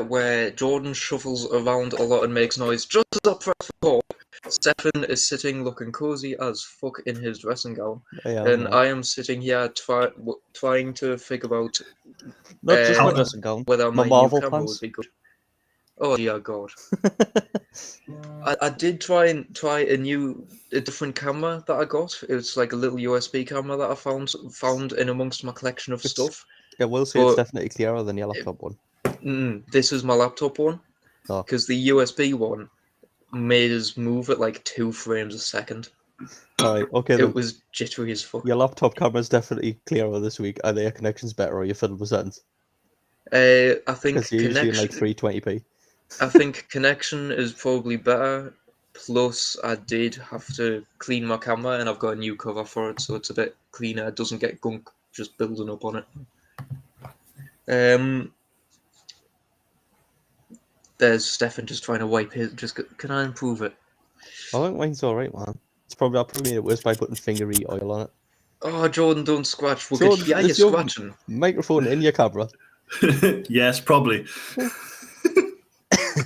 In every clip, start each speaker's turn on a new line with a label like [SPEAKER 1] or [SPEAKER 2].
[SPEAKER 1] where Jordan shuffles around a lot and makes noise just as I press record. Stefan is sitting looking cozy as fuck in his dressing gown, and I am sitting here trying to figure out
[SPEAKER 2] Not just my dressing gown,
[SPEAKER 1] whether
[SPEAKER 2] my
[SPEAKER 1] my
[SPEAKER 2] Marvel
[SPEAKER 1] new camera
[SPEAKER 2] pants.
[SPEAKER 1] would be good. Oh dear God! I did try a different camera that I got. It was like a little USB camera that I found in amongst my collection of stuff.
[SPEAKER 2] I will say it's definitely clearer than your laptop one.
[SPEAKER 1] This is my laptop one, because the USB one made us move at like 2 frames a second.
[SPEAKER 2] Right, okay.
[SPEAKER 1] It was jittery as fuck.
[SPEAKER 2] Your laptop camera is definitely clearer this week. Either your connection's better or you're fiddled with settings.
[SPEAKER 1] I think
[SPEAKER 2] because you're usually in like 320p.
[SPEAKER 1] I think connection is probably better. Plus, I did have to clean my camera, and I've got a new cover for it, so it's a bit cleaner. It doesn't get gunk just building up on it. There's Stefan just trying to wipe his. Can I improve it?
[SPEAKER 2] I think mine's alright, man. I probably made it worse by putting fingery oil on it.
[SPEAKER 1] Oh, Jordan, don't scratch. We could hear you scratching.
[SPEAKER 2] Microphone in your camera.
[SPEAKER 3] Yes, probably.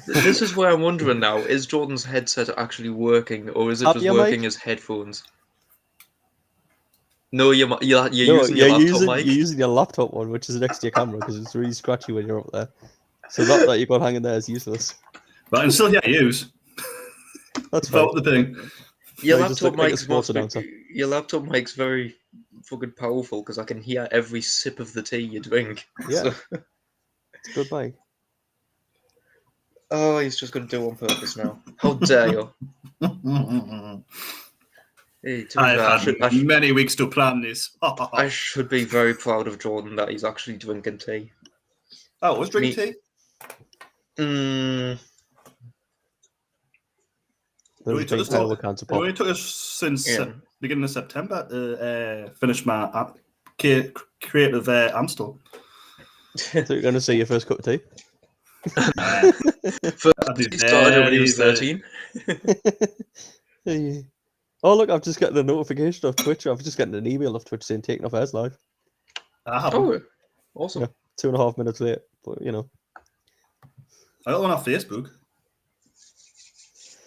[SPEAKER 1] This is where I'm wondering now: is Jordan's headset actually working, or is it just working as headphones? No, you're using your laptop mic.
[SPEAKER 2] You're using your laptop one, which is next to your camera, because it's really scratchy when you're up there. So that you got hanging there is useless.
[SPEAKER 3] But I can still get use.
[SPEAKER 2] That's
[SPEAKER 3] about the thing.
[SPEAKER 1] Your laptop mic's very fucking powerful, because I can hear every sip of the tea you drink.
[SPEAKER 2] Yeah,
[SPEAKER 1] so.
[SPEAKER 2] It's a good mic.
[SPEAKER 1] Oh, he's just going to do it on purpose now. How dare you? Hey,
[SPEAKER 3] I've had many weeks to plan this.
[SPEAKER 1] I should be very proud of Jordan that he's actually drinking tea.
[SPEAKER 3] Oh, was drinking tea?
[SPEAKER 1] Mm.
[SPEAKER 3] It only took us since beginning of September to finish my creative Amstel.
[SPEAKER 2] So you're going to say your first cup of tea?
[SPEAKER 1] He started when he was 13.
[SPEAKER 2] Oh, look, I've just gotten a notification of Twitch. I've just gotten an email of Twitch saying taking off airs live.
[SPEAKER 1] Oh, awesome.
[SPEAKER 2] Yeah, 2.5 minutes late, but you know.
[SPEAKER 3] I got one on Facebook.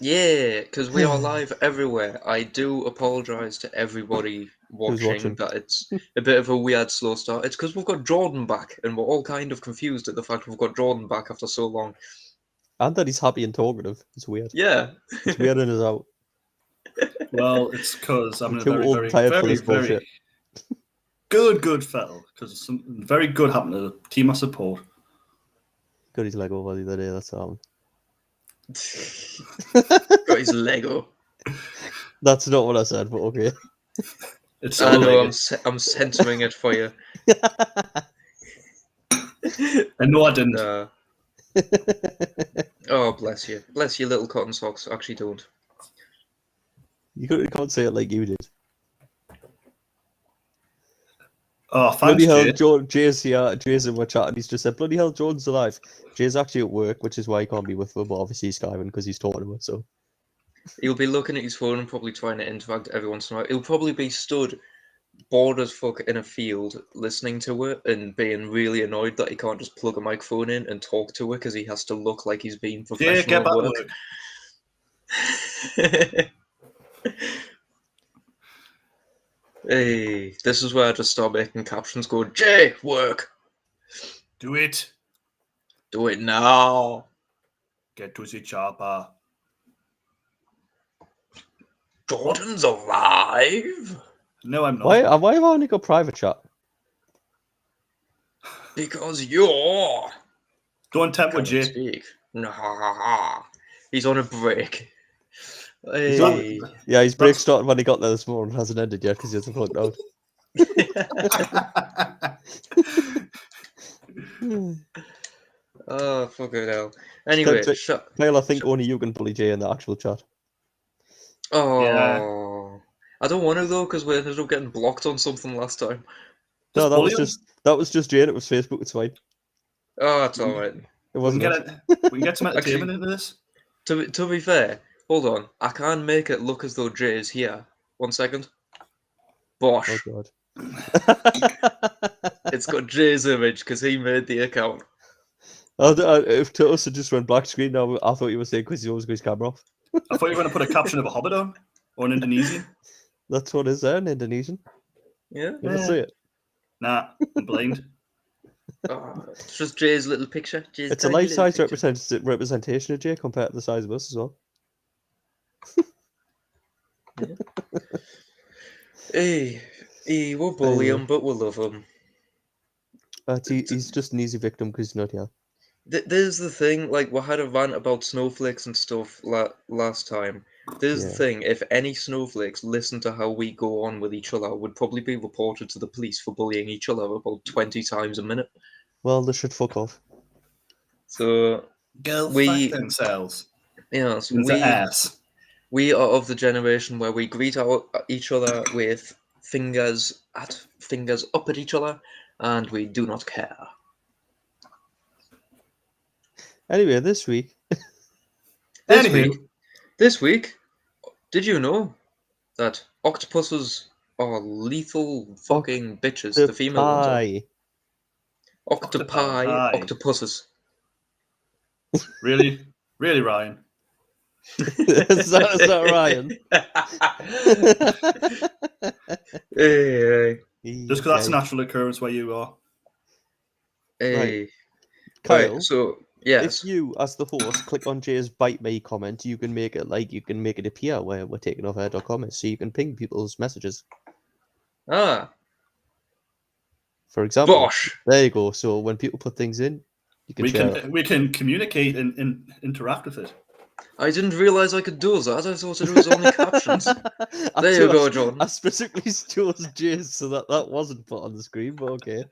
[SPEAKER 1] Yeah, because we are live everywhere. I do apologise to everybody watching that it's a bit of a weird slow start. It's because we've got Jordan back, and we're all kind of confused at the fact we've got Jordan back after so long.
[SPEAKER 2] And that he's happy and talkative. It's weird.
[SPEAKER 1] Yeah.
[SPEAKER 2] It's weird in his out.
[SPEAKER 3] Well, it's because I'm
[SPEAKER 2] too old and tired for this bullshit.
[SPEAKER 3] Good fellow. Because something very good happened to the team I support.
[SPEAKER 2] Got his Lego the other day, that's all.
[SPEAKER 1] Got his Lego.
[SPEAKER 2] That's not what I said, but okay.
[SPEAKER 1] I know, I'm censoring it for you.
[SPEAKER 3] No, I didn't.
[SPEAKER 1] Oh, bless you. Bless your little cotton socks. Actually, don't.
[SPEAKER 2] You can't say it like you did.
[SPEAKER 3] Oh, thanks,
[SPEAKER 2] bloody hell,
[SPEAKER 3] Jay.
[SPEAKER 2] Jay's here. Jay's in my chat, and he's just said, bloody hell, Jordan's alive. Jay's actually at work, which is why he can't be with her, but obviously he's skiving because he's talking to her, so.
[SPEAKER 1] He'll be looking at his phone and probably trying to interact every once in a while. He'll probably be stood bored as fuck in a field listening to it and being really annoyed that he can't just plug a microphone in and talk to it because he has to look like he's being professional.
[SPEAKER 3] Yeah, get back to work.
[SPEAKER 1] Hey, this is where I just start making captions go, Jay, work.
[SPEAKER 3] Do it.
[SPEAKER 1] Do it now.
[SPEAKER 3] Get to the chopper.
[SPEAKER 1] Jordan's alive?
[SPEAKER 3] No, I'm not.
[SPEAKER 2] Why have I only got private chat?
[SPEAKER 1] Because you're...
[SPEAKER 3] Don't tempt with Jay.
[SPEAKER 1] Speak. Nah. He's on a break.
[SPEAKER 2] Hey. Yeah, his break started when he got there this morning. Hasn't ended yet because he hasn't plugged out.
[SPEAKER 1] Oh, fucking hell. Anyway,
[SPEAKER 2] Kyle, I think only you can bully Jay in the actual chat.
[SPEAKER 1] Oh, yeah. I don't want to though because we ended up getting blocked on something last time.
[SPEAKER 2] No, that was just Jay. And it was Facebook. It's fine.
[SPEAKER 1] Oh, it's all right.
[SPEAKER 2] It wasn't.
[SPEAKER 3] We can get some entertainment into this.
[SPEAKER 1] To be fair, hold on. I can't make it look as though Jay is here. 1 second. Bosh.
[SPEAKER 2] Oh god.
[SPEAKER 1] It's got Jay's image because he made the account.
[SPEAKER 2] If Toast had just went black screen, now I thought you were saying because he always got his camera off.
[SPEAKER 3] I thought you were going to put a caption of a Hobbit on or an Indonesian.
[SPEAKER 2] That's what is there in Indonesian.
[SPEAKER 1] Yeah.
[SPEAKER 2] You want to see it?
[SPEAKER 3] Nah, I'm blind.
[SPEAKER 1] Oh, it's just Jay's little picture. Jay's
[SPEAKER 2] It's a
[SPEAKER 1] tiny little
[SPEAKER 2] life-size
[SPEAKER 1] picture.
[SPEAKER 2] representation of Jay compared to the size of us as well.
[SPEAKER 1] Hey, we'll bully him, but we'll love him.
[SPEAKER 2] He's just an easy victim because he's not here.
[SPEAKER 1] There's the thing, like, we had a rant about snowflakes and stuff last time. There's the thing, if any snowflakes listen to how we go on with each other, would probably be reported to the police for bullying each other about 20 times a minute.
[SPEAKER 2] Well, they should fuck off.
[SPEAKER 1] So,
[SPEAKER 3] Girl, fuck themselves.
[SPEAKER 1] Yeah, so we are of the generation where we greet each other with fingers up at each other, and we do not care.
[SPEAKER 2] Anyway, this week,
[SPEAKER 1] This week, did you know that octopuses are lethal fucking bitches? The female ones are. Octopuses.
[SPEAKER 3] Really, Ryan?
[SPEAKER 2] is that Ryan?
[SPEAKER 1] Hey.
[SPEAKER 3] Just because that's a natural occurrence where you are.
[SPEAKER 1] Hey.
[SPEAKER 2] Right. Kyle,
[SPEAKER 1] right, so yes.
[SPEAKER 2] If you, as the host, click on Jay's "Bite Me" comment, you can make it appear where we're taking off our comments, so you can ping people's messages.
[SPEAKER 1] Ah.
[SPEAKER 2] For example,
[SPEAKER 1] Bosh.
[SPEAKER 2] There you go. So when people put things in, you can
[SPEAKER 3] we can communicate and interact with it.
[SPEAKER 1] I didn't realise I could do that. I thought it was only captions. There you go, John.
[SPEAKER 2] I specifically chose Jay's so that wasn't put on the screen, but okay.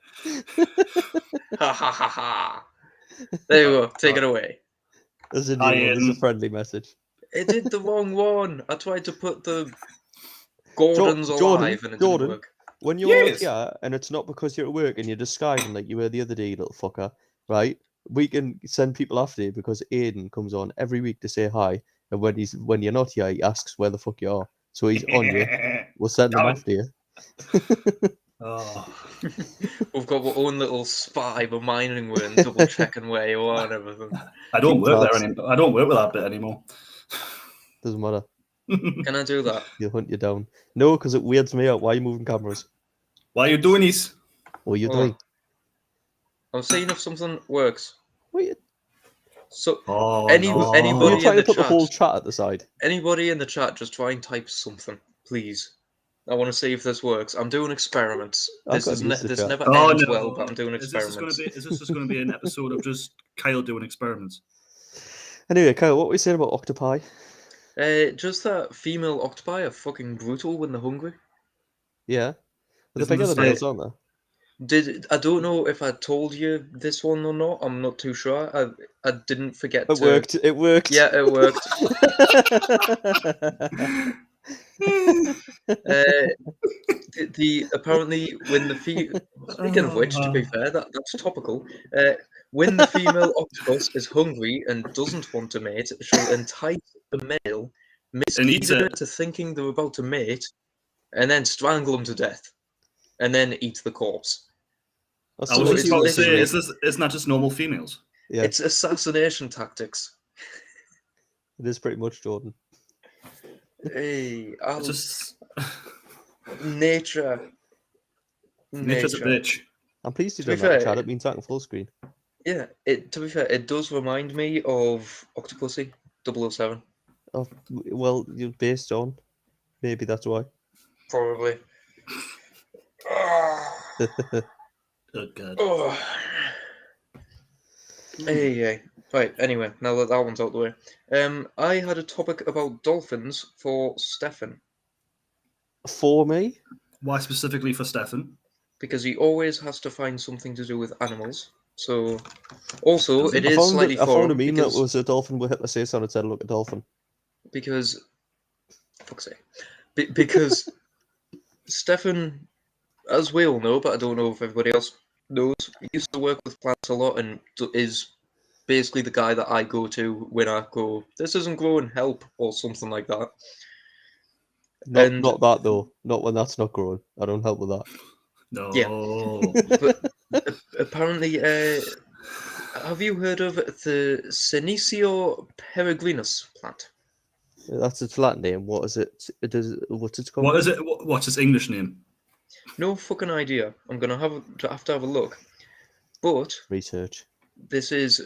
[SPEAKER 1] Ha ha ha ha. There you go. Take it away.
[SPEAKER 2] There's a friendly message.
[SPEAKER 1] It did the wrong one. I tried to put the Gordon's alive and it didn't work.
[SPEAKER 2] When you're out here and it's not because you're at work and you're just skiving like you were the other day, you little fucker, right? We can send people after you because Aiden comes on every week to say hi, and when you're not here, he asks where the fuck you are. So he's on you. We'll send him after you.
[SPEAKER 1] We've got our own little spy reminding you and double checking where you are and everything.
[SPEAKER 3] I don't work there anymore. I don't work with that bit anymore.
[SPEAKER 2] Doesn't matter.
[SPEAKER 1] Can I do that?
[SPEAKER 2] He'll hunt you down. No, because it weirds me out. Why are you moving cameras?
[SPEAKER 3] Why are you doing this?
[SPEAKER 2] What are you doing?
[SPEAKER 1] I'm seeing if something works.
[SPEAKER 2] Wait.
[SPEAKER 1] So
[SPEAKER 2] anybody
[SPEAKER 1] you're
[SPEAKER 2] trying to put the whole chat at the side.
[SPEAKER 1] Anybody in the chat, just try and type something, please. I want to see if this works. I'm doing experiments. This never ends well, but I'm doing experiments.
[SPEAKER 3] Is this just going to be an episode of just Kyle doing experiments?
[SPEAKER 2] Anyway, Kyle, what were you saying about octopi?
[SPEAKER 1] Just that female octopi are fucking brutal when they're hungry.
[SPEAKER 2] Yeah. But they're bigger than males, aren't they?
[SPEAKER 1] I don't know if I told you this one or not. I'm not too sure. I didn't forget.
[SPEAKER 2] It worked. It worked.
[SPEAKER 1] Yeah, it worked. Apparently when the speaking of which, to be fair, that's topical. When the female octopus is hungry and doesn't want to mate, she'll entice the male, mislead them into thinking they're about to mate, and then strangle them to death, and then eat the corpse.
[SPEAKER 3] I was just about to say, isn't that just normal females?
[SPEAKER 2] Yeah.
[SPEAKER 1] It's assassination tactics.
[SPEAKER 2] It is pretty much, Jordan.
[SPEAKER 1] Hey, Nature's
[SPEAKER 3] a bitch.
[SPEAKER 2] I'm pleased you done that, Chad. It means that in full screen.
[SPEAKER 1] Yeah, to be fair, it does remind me of Octopussy 007.
[SPEAKER 2] Oh, well, you're based on. Maybe that's why.
[SPEAKER 1] Probably.
[SPEAKER 3] Oh, God.
[SPEAKER 1] Oh. Hey. Right, anyway, now that one's out the way. I had a topic about dolphins for Stefan.
[SPEAKER 2] For me?
[SPEAKER 3] Why specifically for Stefan?
[SPEAKER 1] Because he always has to find something to do with animals. So, also, it is slightly foreign.
[SPEAKER 2] I found a meme that was a dolphin with Hitler says on it said, look, a dolphin.
[SPEAKER 1] Because, fuck's sake. Because Stefan, as we all know, but I don't know if everybody else knows, he used to work with plants a lot and is basically the guy that I go to when I go, this isn't growing, help, or something like that.
[SPEAKER 2] Not that, though. Not when that's not growing. I don't help with that.
[SPEAKER 3] No.
[SPEAKER 1] Yeah. But apparently, Have you heard of the Senecio peregrinus plant?
[SPEAKER 2] That's its Latin name. What is it? What's its called?
[SPEAKER 3] What is it? What's its English name?
[SPEAKER 1] No fucking idea. I'm gonna have to have a look. But
[SPEAKER 2] Research.
[SPEAKER 1] this is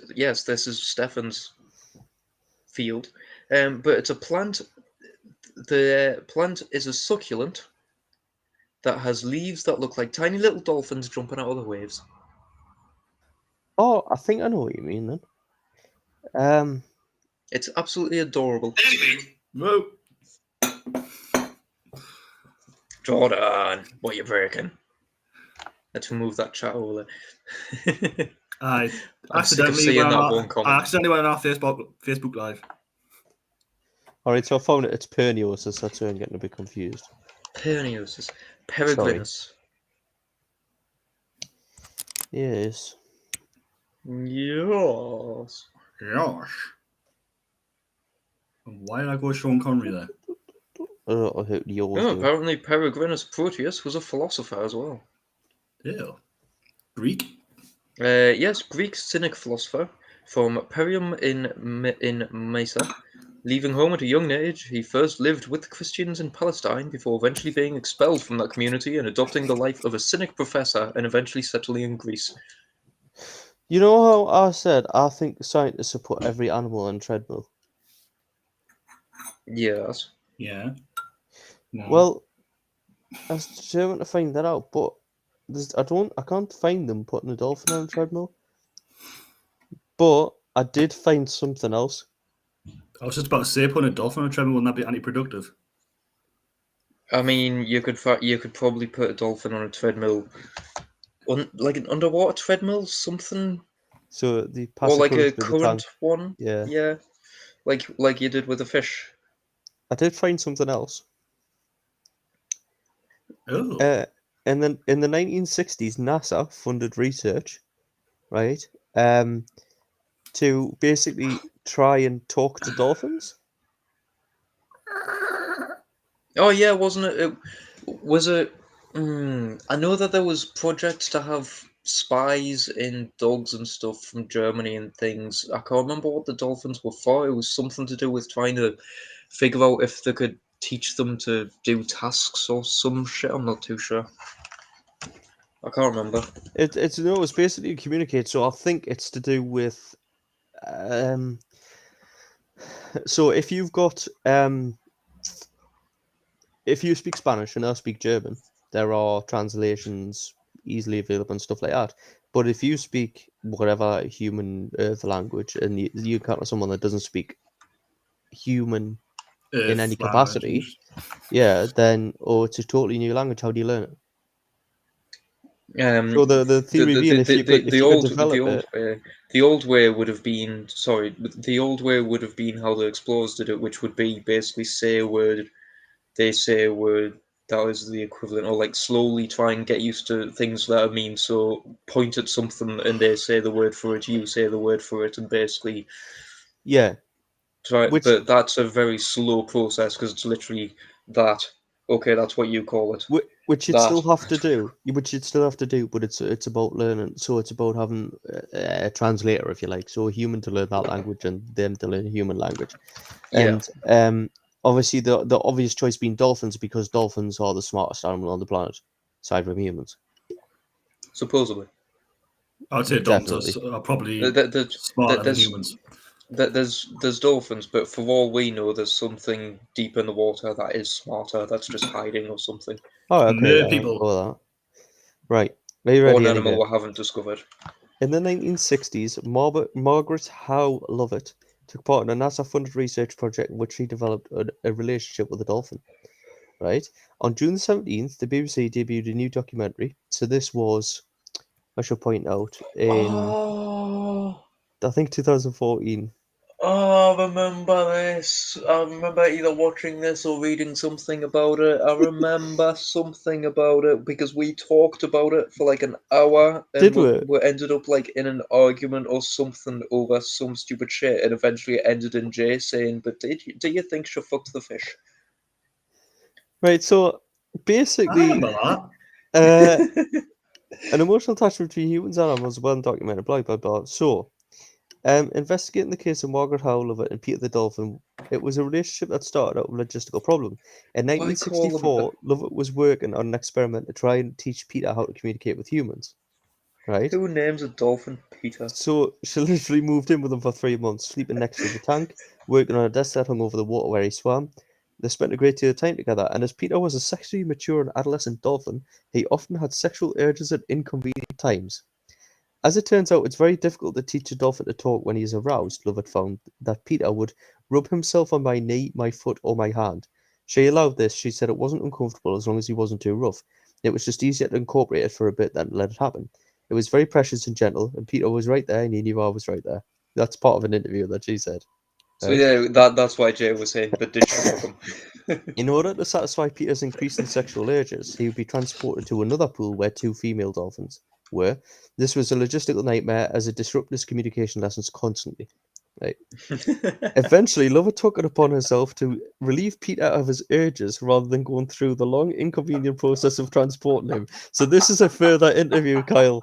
[SPEAKER 1] Stefan's field. But it's a plant. The plant is a succulent that has leaves that look like tiny little dolphins jumping out of the waves.
[SPEAKER 2] Oh, I think I know what you mean then.
[SPEAKER 1] It's absolutely adorable.
[SPEAKER 3] Whoa.
[SPEAKER 1] Jordan, what are you breaking? Let's remove that chat over there.
[SPEAKER 3] I
[SPEAKER 1] I'm sick of seeing that one comment.
[SPEAKER 3] I accidentally went on our Facebook Live.
[SPEAKER 2] Alright, so I found it. It's perniosis. That's where I'm getting a bit confused.
[SPEAKER 1] Perniosis. Peregrinus.
[SPEAKER 2] Yes.
[SPEAKER 1] Yes.
[SPEAKER 3] Gosh. Why did I go Sean Connery there?
[SPEAKER 1] Apparently Peregrinus Proteus was a philosopher as well.
[SPEAKER 3] Ew. Greek?
[SPEAKER 1] Yes, Greek Cynic philosopher from Perium in Mysa. Leaving home at a young age, he first lived with Christians in Palestine before eventually being expelled from that community and adopting the life of a Cynic professor and eventually settling in Greece.
[SPEAKER 2] You know how I said I think scientists have put every animal on a treadmill?
[SPEAKER 1] Yes.
[SPEAKER 3] Yeah. No.
[SPEAKER 2] Well, I was determined to find that out, but I can't find them putting a dolphin on a treadmill. But I did find something else.
[SPEAKER 3] I was just about to say, putting a dolphin on a treadmill, wouldn't that be anti-productive?
[SPEAKER 1] I mean, you could probably put a dolphin on a treadmill, like an underwater treadmill, something.
[SPEAKER 2] So the
[SPEAKER 1] or like a
[SPEAKER 2] current
[SPEAKER 1] current one.
[SPEAKER 2] Yeah.
[SPEAKER 1] Like you did with a fish.
[SPEAKER 2] I did find something else.
[SPEAKER 3] Oh.
[SPEAKER 2] And then in the 1960s, NASA funded research, right, to basically try and talk to dolphins.
[SPEAKER 1] Oh yeah, wasn't it? I know that there was projects to have spies in dogs and stuff from Germany and things. I can't remember what the dolphins were for. It was something to do with trying to figure out if they could teach them to do tasks or some shit. I'm not too sure. I can't remember.
[SPEAKER 2] It's basically to communicate. So I think it's to do with so if you've got if you speak Spanish and I speak German, there are translations easily available and stuff like that. But if you speak whatever human earth language and you encounter someone that doesn't speak human in any capacity, then it's a totally new language. How do you learn it? So the theory being, if you could develop it,
[SPEAKER 1] the old way would have been how the explorers did it, which would be basically say a word, they say a word that is the equivalent, or like slowly try and get used to things that are mean. So point at something and they say the word for it, you say the word for it, and basically try. But that's a very slow process because it's literally that. Okay, that's what you call it.
[SPEAKER 2] Which you'd still have to do. But it's about learning. So it's about having a translator, if you like, so a human to learn that language and them to learn a human language. And obviously the obvious choice being dolphins, because dolphins are the smartest animal on the planet, aside from humans.
[SPEAKER 3] Supposedly. I'd say dolphins are probably smarter than humans.
[SPEAKER 1] There's dolphins, but for all we know, there's something deep in the water that is smarter, that's just hiding or something.
[SPEAKER 2] Oh, okay. People. Right. Are you ready?
[SPEAKER 1] Or an animal we haven't discovered.
[SPEAKER 2] In the 1960s, Margaret Howe Lovett took part in a NASA-funded research project in which she developed a relationship with a dolphin. Right? On June 17th, the BBC debuted a new documentary. So this was, I should point out, in I think 2014.
[SPEAKER 1] Oh, I remember this. I remember either watching this or reading something about it. I remember something about it because we talked about it for like an hour and we ended up like in an argument or something over some stupid shit, and eventually it ended in Jay saying, "But do you think she fucked the fish?"
[SPEAKER 2] Right, so basically,
[SPEAKER 3] I remember
[SPEAKER 2] that. An emotional attachment between humans and animals, well documented, blah blah blah. So Investigating the case of Margaret Howe Lovett and Peter the Dolphin, it was a relationship that started out with a logistical problem. In
[SPEAKER 1] Why call them
[SPEAKER 2] 1964, Lovett was working on an experiment to try and teach Peter how to communicate with humans. Right?
[SPEAKER 1] Who names a dolphin Peter?
[SPEAKER 2] So she literally moved in with him for 3 months, sleeping next to the tank, working on a desk that hung over the water where he swam. They spent a great deal of time together, and as Peter was a sexually mature and adolescent dolphin, he often had sexual urges at inconvenient times. As it turns out, it's very difficult to teach a dolphin to talk when he is aroused. Lovett found that Peter would rub himself on my knee, my foot, or my hand. She allowed this. She said it wasn't uncomfortable as long as he wasn't too rough. It was just easier to incorporate it for a bit than let it happen. It was very precious and gentle, and Peter was right there, and he knew I was right there. That's part of an interview that she said.
[SPEAKER 1] So yeah, that's why Jay was saying, but did she fuck him?
[SPEAKER 2] In order to satisfy Peter's increasing sexual urges, he would be transported to another pool where 2 female dolphins were. This was a logistical nightmare as it disrupted his communication lessons constantly. Right. Eventually, Lovett took it upon herself to relieve Peter of his urges rather than going through the long, inconvenient process of transporting him. So this is a further interview, Kyle.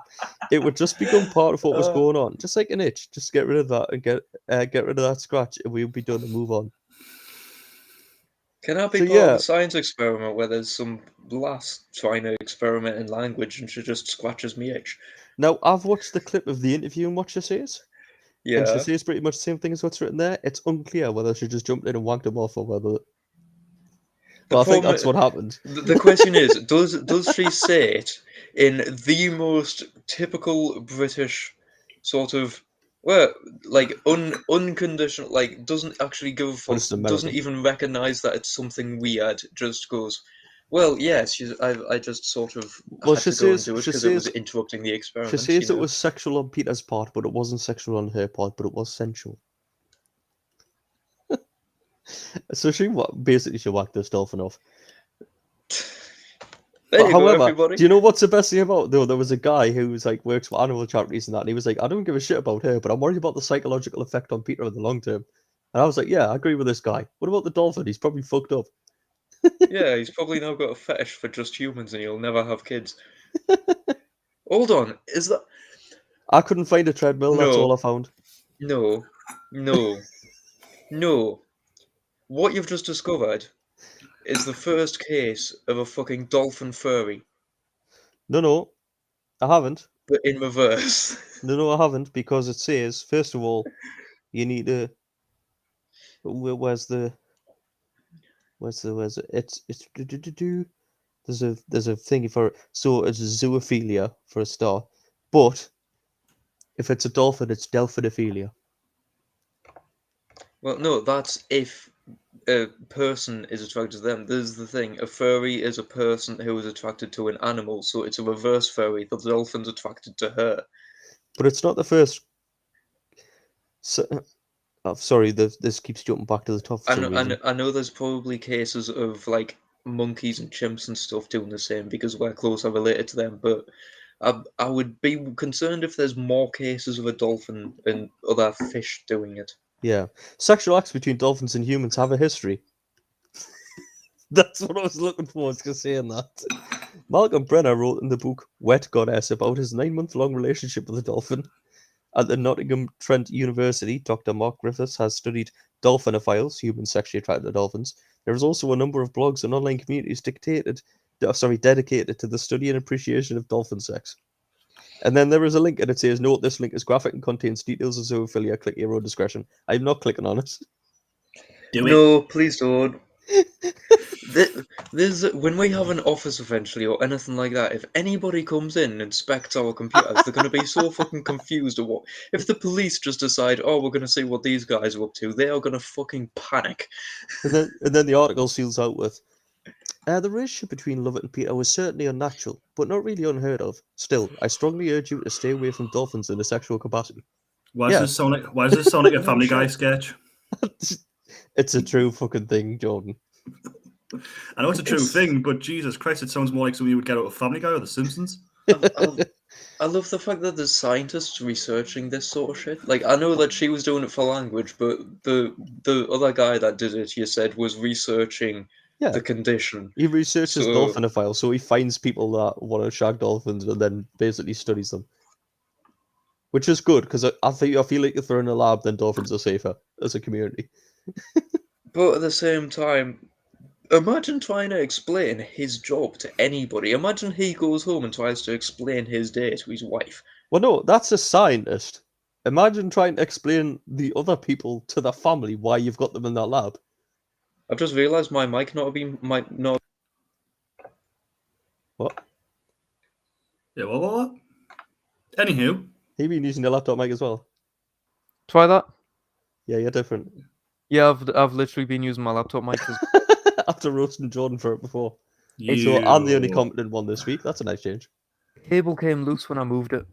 [SPEAKER 2] It would just become part of what was going on, just like an itch. Just get rid of that and get rid of that scratch, and we'll be done and move on.
[SPEAKER 1] Can I be part of a science experiment where there's some lass trying to experiment in language and she just scratches me itch?
[SPEAKER 2] Now, I've watched the clip of the interview and what she says.
[SPEAKER 1] Yeah.
[SPEAKER 2] And she says pretty much the same thing as what's written there. It's unclear whether she just jumped in and wanked him off or whether... But I think that's what happened.
[SPEAKER 1] The question is, does she say it in the most typical British sort of... Well, like unconditional, like doesn't actually give a fuck, doesn't even recognise that it's something weird. Just goes, well, yes, I just sort of had to go and do it because it was interrupting the experiment.
[SPEAKER 2] She says it was sexual on Peter's part, but it wasn't sexual on her part, but it was sensual. So she whacked this dolphin off. However, do you know what's the best thing about though? There was a guy who was like works for animal charities and that, and he was like, I don't give a shit about her, but I'm worried about the psychological effect on Peter in the long term. And I was like, yeah, I agree with this guy. What about the dolphin? He's probably fucked up.
[SPEAKER 1] Yeah, he's probably now got a fetish for just humans and he'll never have kids. Hold on, is that...
[SPEAKER 2] I couldn't find a treadmill, that's all I found.
[SPEAKER 1] No. What you've just discovered is the first case of a fucking dolphin furry.
[SPEAKER 2] No, I haven't.
[SPEAKER 1] But in reverse.
[SPEAKER 2] No, I haven't, because it says, first of all, you need to... Where's it? There's a thingy for it. So it's zoophilia for a start. But if it's a dolphin, it's delphinophilia.
[SPEAKER 1] Well, no, that's if a person is attracted to them. There's the thing. A furry is a person who is attracted to an animal, so it's a reverse furry. The dolphin's attracted to her.
[SPEAKER 2] But it's not the first... So, sorry, this keeps jumping back to the top for some reason.
[SPEAKER 1] I know there's probably cases of like monkeys and chimps and stuff doing the same because we're closer related to them, but I would be concerned if there's more cases of a dolphin and other fish doing it.
[SPEAKER 2] Yeah. Sexual acts between dolphins and humans have a history. That's what I was looking for, was saying that. Malcolm Brenner wrote in the book Wet Goddess about his 9-month-long relationship with a dolphin. At the Nottingham Trent University, Dr. Mark Griffiths has studied dolphinophiles, humans sexually attracted to dolphins. There is also a number of blogs and online communities dedicated to the study and appreciation of dolphin sex. And then there is a link, and it says, note this link is graphic and contains details of zoophilia. Click your own discretion. I'm not clicking on it.
[SPEAKER 1] No, please don't. When we have an office eventually or anything like that, if anybody comes in and inspects our computers, they're going to be so fucking confused of what. If the police just decide, oh, we're going to see what these guys are up to, they are going to fucking panic.
[SPEAKER 2] And then the article seals out with, the relationship between Lovett and Peter was certainly unnatural, but not really unheard of. Still, I strongly urge you to stay away from dolphins in a sexual capacity.
[SPEAKER 3] Why does this sound like a Family Guy sketch?
[SPEAKER 2] It's a true fucking thing, Jordan.
[SPEAKER 3] I know it's a true thing, but Jesus Christ, it sounds more like something you would get out of Family Guy or The Simpsons.
[SPEAKER 1] I love the fact that there's scientists researching this sort of shit. Like, I know that she was doing it for language, but the other guy that did it, you said, was researching the condition.
[SPEAKER 2] He researches dolphinophile, so he finds people that want to shag dolphins and then basically studies them. Which is good, because I feel like if they're in a lab, then dolphins are safer as a community.
[SPEAKER 1] But at the same time, imagine trying to explain his job to anybody. Imagine he goes home and tries to explain his day to his wife.
[SPEAKER 2] Well, no, that's a scientist. Imagine trying to explain the other people to their family why you've got them in that lab.
[SPEAKER 1] I've just realised my mic might not.
[SPEAKER 2] What?
[SPEAKER 3] Yeah, what? Anywho.
[SPEAKER 2] He been using your laptop mic as well?
[SPEAKER 4] Try that.
[SPEAKER 2] Yeah, you're different.
[SPEAKER 4] Yeah, I've literally been using my laptop mic.
[SPEAKER 2] After roasting Jordan for it before.
[SPEAKER 3] You...
[SPEAKER 2] So I'm the only competent one this week. That's a nice change.
[SPEAKER 4] Cable came loose when I moved it.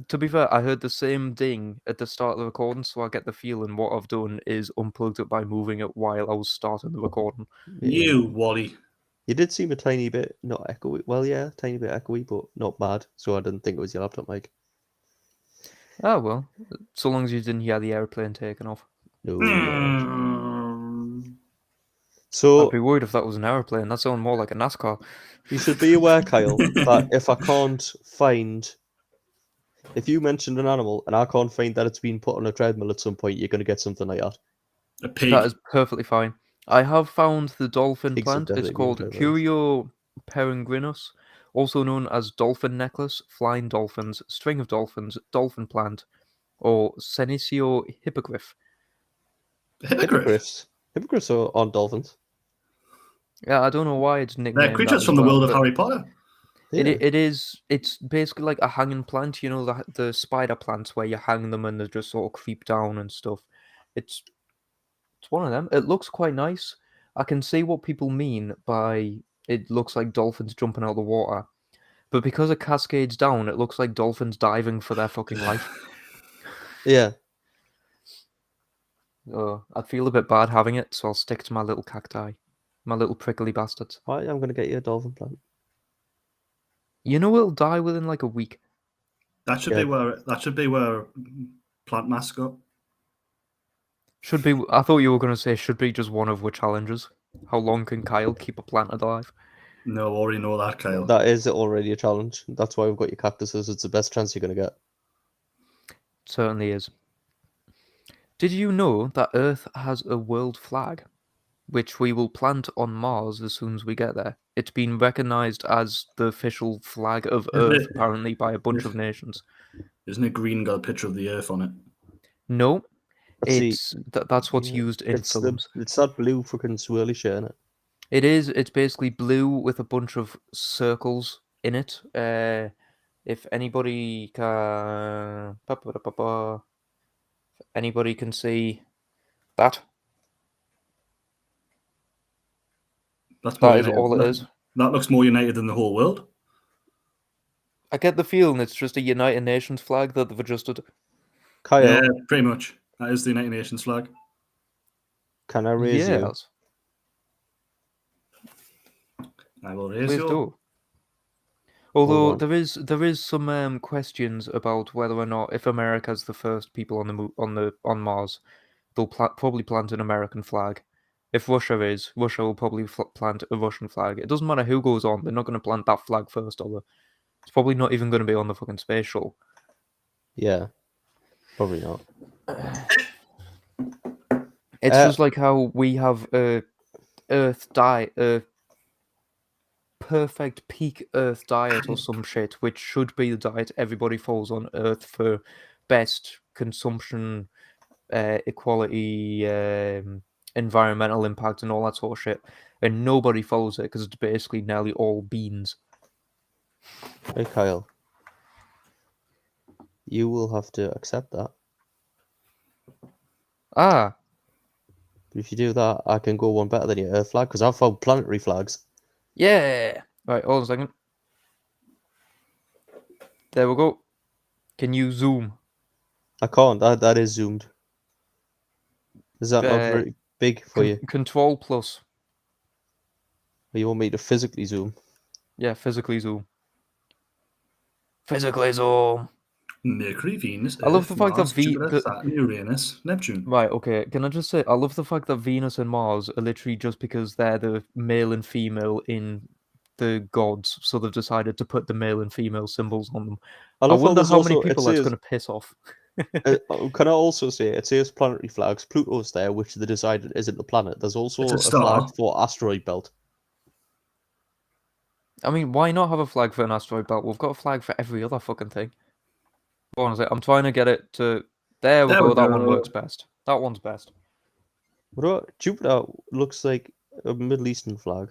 [SPEAKER 4] To be fair, I heard the same ding at the start of the recording, so I get the feeling what I've done is unplugged it by moving it while I was starting the recording.
[SPEAKER 3] You, Wally.
[SPEAKER 2] You did seem a tiny bit, not echoey. Well, yeah, tiny bit echoey, but not bad. So I didn't think it was your laptop mic.
[SPEAKER 4] Oh, well. So long as you didn't hear the airplane taking off.
[SPEAKER 2] No. So
[SPEAKER 4] I'd be worried if that was an airplane. That sounded more like a NASCAR.
[SPEAKER 2] You should be aware, Kyle, that if I can't find... If you mentioned an animal and I can't find that it's been put on a treadmill at some point, you're going to get something like that.
[SPEAKER 3] A pig.
[SPEAKER 4] That is perfectly fine. I have found the dolphin
[SPEAKER 2] Pigs
[SPEAKER 4] plant.
[SPEAKER 2] have
[SPEAKER 4] It's
[SPEAKER 2] definitely
[SPEAKER 4] called
[SPEAKER 2] been treadmills.
[SPEAKER 4] Curio peregrinus, also known as dolphin necklace, flying dolphins, string of dolphins, dolphin plant, or Senecio hippogriff.
[SPEAKER 3] Hippogriff?
[SPEAKER 2] Hippogriffs are on dolphins.
[SPEAKER 4] Yeah, I don't know why it's nicknamed.
[SPEAKER 3] They're creatures from the world of Harry Potter.
[SPEAKER 2] Yeah.
[SPEAKER 4] It's basically like a hanging plant, you know, the spider plants where you hang them and they just sort of creep down and stuff. It's one of them. It looks quite nice. I can see what people mean by it looks like dolphins jumping out of the water. But because it cascades down, it looks like dolphins diving for their fucking life.
[SPEAKER 2] Yeah.
[SPEAKER 4] I'd feel a bit bad having it, so I'll stick to my little cacti. My little prickly bastards.
[SPEAKER 2] Right, I'm going to get you a dolphin plant.
[SPEAKER 4] You know it'll die within like a week.
[SPEAKER 3] That should be where plant mascot.
[SPEAKER 4] Should be. I thought you were going to say should be just one of the challenges. How long can Kyle keep a plant alive?
[SPEAKER 3] No, I already know that, Kyle.
[SPEAKER 2] That is already a challenge. That's why we've got your cactuses. It's the best chance you're going to get.
[SPEAKER 4] Certainly is. Did you know that Earth has a world flag, which we will plant on Mars as soon as we get there? It's been recognised as the official flag of Earth, apparently, by a bunch of nations.
[SPEAKER 3] Isn't it green got a picture of the Earth on it?
[SPEAKER 4] No, that's what's used in films.
[SPEAKER 2] It's that blue fucking swirly shit, isn't it?
[SPEAKER 4] It is. It's basically blue with a bunch of circles in it. If anybody can... Anybody can see that? That is all it is.
[SPEAKER 3] That looks more united than the whole world.
[SPEAKER 4] I get the feeling it's just a United Nations flag that they've adjusted.
[SPEAKER 2] Kyle,
[SPEAKER 3] yeah, pretty much. That is the United Nations flag.
[SPEAKER 2] Can I raise you?
[SPEAKER 3] I will raise
[SPEAKER 4] Please
[SPEAKER 3] you.
[SPEAKER 4] do. Although there is some questions about whether or not if America's the first people on Mars, they'll probably plant an American flag. If Russia will probably plant a Russian flag. It doesn't matter who goes on; they're not going to plant that flag first, are they? It's probably not even going to be on the fucking space shuttle.
[SPEAKER 2] Yeah, probably not.
[SPEAKER 4] It's just like how we have Earth diet, perfect peak Earth diet or some shit, which should be the diet everybody falls on Earth for best consumption, equality, environmental impact, and all that sort of shit. And nobody follows it because it's basically nearly all beans.
[SPEAKER 2] Hey, Kyle. You will have to accept that.
[SPEAKER 4] Ah.
[SPEAKER 2] If you do that, I can go one better than your Earth flag because I've found planetary flags.
[SPEAKER 4] Yeah. Right, hold on a second. There we go. Can you zoom?
[SPEAKER 2] I can't. That is zoomed. Is that not very big for you?
[SPEAKER 4] Control plus.
[SPEAKER 2] Or you want me to physically zoom?
[SPEAKER 4] Yeah, physically zoom. Physically zoom.
[SPEAKER 3] Mercury, Venus,
[SPEAKER 4] I love the fact
[SPEAKER 3] Mars,
[SPEAKER 4] that
[SPEAKER 3] Jupiter, Saturn, Uranus, Neptune.
[SPEAKER 4] Right, okay. Can I just say, I love the fact that Venus and Mars are literally just because they're the male and female in the gods, so they've decided to put the male and female symbols on them.
[SPEAKER 2] I
[SPEAKER 4] I
[SPEAKER 2] love
[SPEAKER 4] wonder
[SPEAKER 2] there's
[SPEAKER 4] how many
[SPEAKER 2] also- it
[SPEAKER 4] people that's
[SPEAKER 2] says-
[SPEAKER 4] going to piss off.
[SPEAKER 2] Can I also say it says planetary flags? Pluto's there, which they decided isn't a planet. There's also
[SPEAKER 3] It's a
[SPEAKER 2] a
[SPEAKER 3] star.
[SPEAKER 2] flag for asteroid belt.
[SPEAKER 4] I mean, why not have a flag for an asteroid belt? We've got a flag for every other fucking thing. What is it? I'm trying to get it to. There we
[SPEAKER 3] There
[SPEAKER 4] go.
[SPEAKER 3] we
[SPEAKER 4] That one
[SPEAKER 3] go.
[SPEAKER 4] works best. That one's best.
[SPEAKER 2] Jupiter looks like a Middle Eastern flag,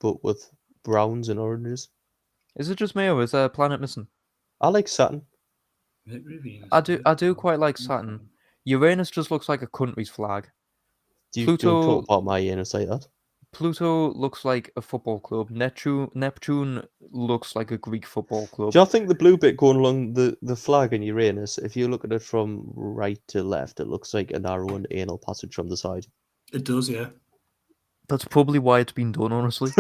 [SPEAKER 2] but with browns and oranges.
[SPEAKER 4] Is it just me, or is there a planet missing?
[SPEAKER 2] I like Saturn.
[SPEAKER 4] I do quite like Saturn. Uranus just looks like a country's flag.
[SPEAKER 2] Don't
[SPEAKER 4] Pluto-
[SPEAKER 2] talk about my anus like that.
[SPEAKER 4] Pluto looks like a football club. Neptune looks like a Greek football club.
[SPEAKER 2] Do you think the blue bit going along the flag in Uranus, if you look at it from right to left, it looks like a narrow and anal passage from the side?
[SPEAKER 3] It does, yeah.
[SPEAKER 4] That's probably why it's been done, honestly.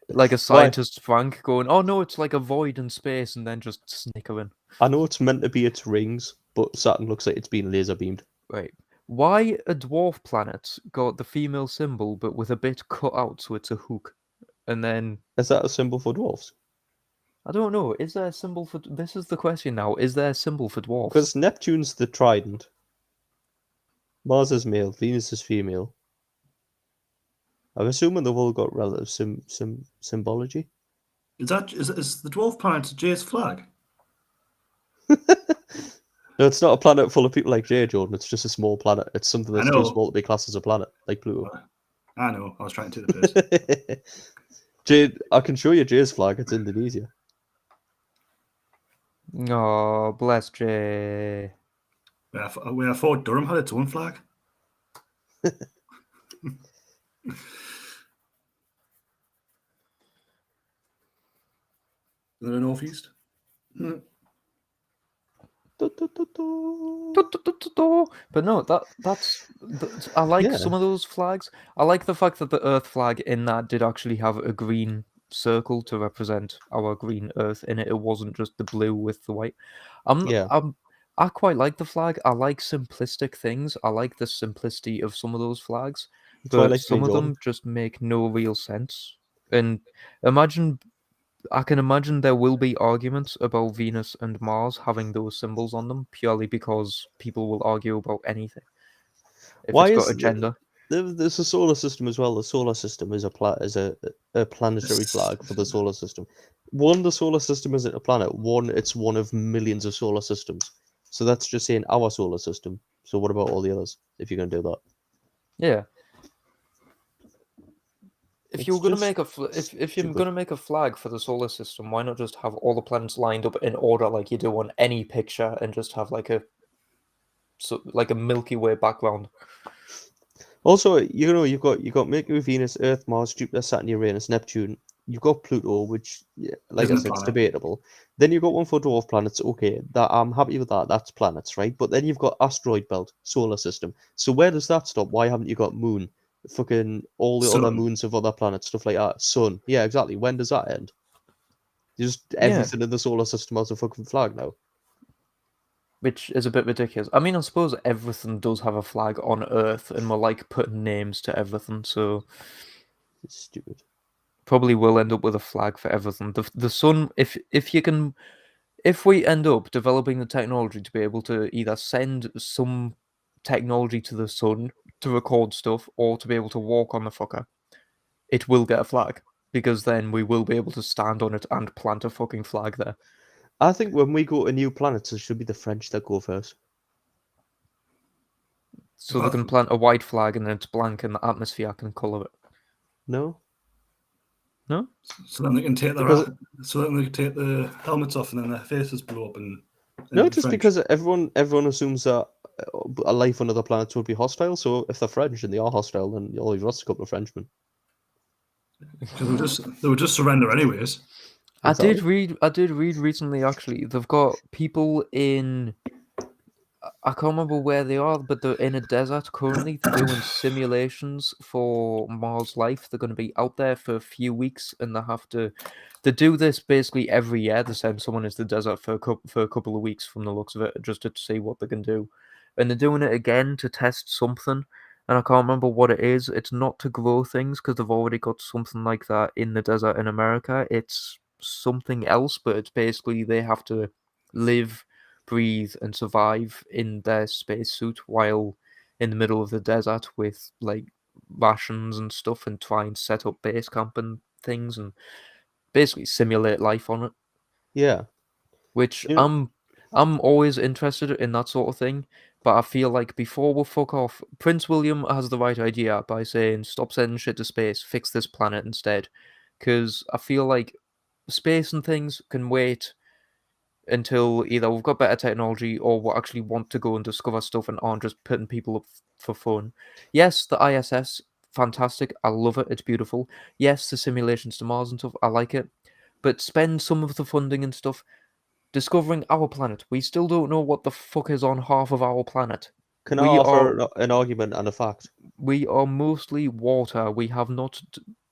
[SPEAKER 4] Like a scientist Frank going, oh no, it's like a void in space, and then just snickering.
[SPEAKER 2] I know it's meant to be its rings, but Saturn looks like it's been laser beamed.
[SPEAKER 4] Right. Why a dwarf planet got the female symbol, but with a bit cut out so it's a hook? And then,
[SPEAKER 2] Is that a symbol for dwarfs?
[SPEAKER 4] I don't know, is there a symbol for... This is the question now. Is there a symbol for dwarfs?
[SPEAKER 2] Because Neptune's the trident. Mars is male, Venus is female. I'm assuming they've all got relative symbology.
[SPEAKER 3] Is the dwarf planet Jay's flag?
[SPEAKER 2] No, it's not a planet full of people like Jay, Jordan. It's just a small planet. It's something that's too
[SPEAKER 3] know.
[SPEAKER 2] small to be classed as a planet, like Pluto.
[SPEAKER 3] I know. I was trying to do the piss.
[SPEAKER 2] Jay, I can show you Jay's flag. It's Indonesia.
[SPEAKER 4] Oh, bless Jay.
[SPEAKER 3] Where Fort Durham had its own flag. The northeast.
[SPEAKER 4] But no, that's I like
[SPEAKER 2] Yeah.
[SPEAKER 4] some of those flags. I like the fact that the Earth flag in that did actually have a green circle to represent our green Earth in it. It wasn't just the blue with the white. I quite like the flag. I like simplistic things. I like the simplicity of some of those flags,
[SPEAKER 2] That's why I
[SPEAKER 4] but
[SPEAKER 2] like
[SPEAKER 4] some
[SPEAKER 2] Green
[SPEAKER 4] of
[SPEAKER 2] Dawn.
[SPEAKER 4] them just make no real sense. And I can imagine there will be arguments about Venus and Mars having those symbols on them purely because people will argue about anything. If
[SPEAKER 2] Why
[SPEAKER 4] it's got
[SPEAKER 2] is
[SPEAKER 4] a gender.
[SPEAKER 2] There's a solar system as well. The solar system is a planetary flag for the solar system. One, the solar system isn't a planet. One, it's one of millions of solar systems. So that's just saying our solar system. So what about all the others? If you're going to do that,
[SPEAKER 4] Yeah. If
[SPEAKER 2] It's
[SPEAKER 4] you're gonna
[SPEAKER 2] just
[SPEAKER 4] make if you're
[SPEAKER 2] stupid.
[SPEAKER 4] gonna make a flag for the solar system, why not just have all the planets lined up in order like you do on any picture, and just have like a Milky Way background?
[SPEAKER 2] Also, you've got Mercury, Venus, Earth, Mars, Jupiter, Saturn, Uranus, Neptune. You've got Pluto, which, like I
[SPEAKER 3] Isn't a
[SPEAKER 2] said, it's
[SPEAKER 3] planet.
[SPEAKER 2] debatable. Then you've got one for dwarf planets. Okay, that I'm happy with that. That's planets, right? But then you've got asteroid belt, solar system. So where does that stop? Why haven't you got moon? Fucking all the other
[SPEAKER 3] Sun.
[SPEAKER 2] moons of other planets, stuff like that. Sun. Yeah, exactly. When does that end? Just everything in the solar system has a fucking flag now.
[SPEAKER 4] Which is a bit ridiculous. I mean, I suppose everything does have a flag on Earth, and we're like putting names to everything, so
[SPEAKER 2] It's stupid.
[SPEAKER 4] probably will end up with a flag for everything. The sun, if we end up developing the technology to be able to either send some technology to the sun to record stuff, or to be able to walk on the fucker, it will get a flag, because then we will be able to stand on it and plant a fucking flag there.
[SPEAKER 2] I think when we go to new planets, it should be the French that go first.
[SPEAKER 4] So they can plant a white flag and then it's blank and the atmosphere can colour it.
[SPEAKER 2] No?
[SPEAKER 4] No?
[SPEAKER 3] So then they can take the helmets off and then their faces blow up and
[SPEAKER 2] No, just because everyone assumes that a life on other planets would be hostile. So if they're French and they are hostile, then you always lost a couple of Frenchmen.
[SPEAKER 3] Because they would just surrender anyways.
[SPEAKER 2] Exactly.
[SPEAKER 4] I did read recently, actually, they've got people in, I can't remember where they are, but they're in a desert currently. They're doing simulations for Mars life. They're going to be out there for a few weeks, and they do this basically every year. They send someone into the desert for a couple of weeks from the looks of it, just to see what they can do. And they're doing it again to test something. and I can't remember what it is. It's not to grow things because they've already got something like that in the desert in America. It's something else, but it's basically they have to live, breathe, and survive in their spacesuit while in the middle of the desert with like rations and stuff, and try and set up base camp and things, and basically simulate life on it.
[SPEAKER 2] Yeah.
[SPEAKER 4] Which
[SPEAKER 2] Yeah.
[SPEAKER 4] I'm always interested in that sort of thing, but I feel like before we fuck off, Prince William has the right idea by saying stop sending shit to space, fix this planet instead. Because I feel like space and things can wait until either we've got better technology or we actually want to go and discover stuff and aren't just putting people up for fun. Yes, the ISS, fantastic. I love it. It's beautiful. Yes, the simulations to Mars and stuff, I like it. But spend some of the funding and stuff discovering our planet. We still don't know what the fuck is on half of our planet.
[SPEAKER 2] Can I
[SPEAKER 4] We
[SPEAKER 2] offer
[SPEAKER 4] are
[SPEAKER 2] an argument and a fact?
[SPEAKER 4] we are mostly water. We have not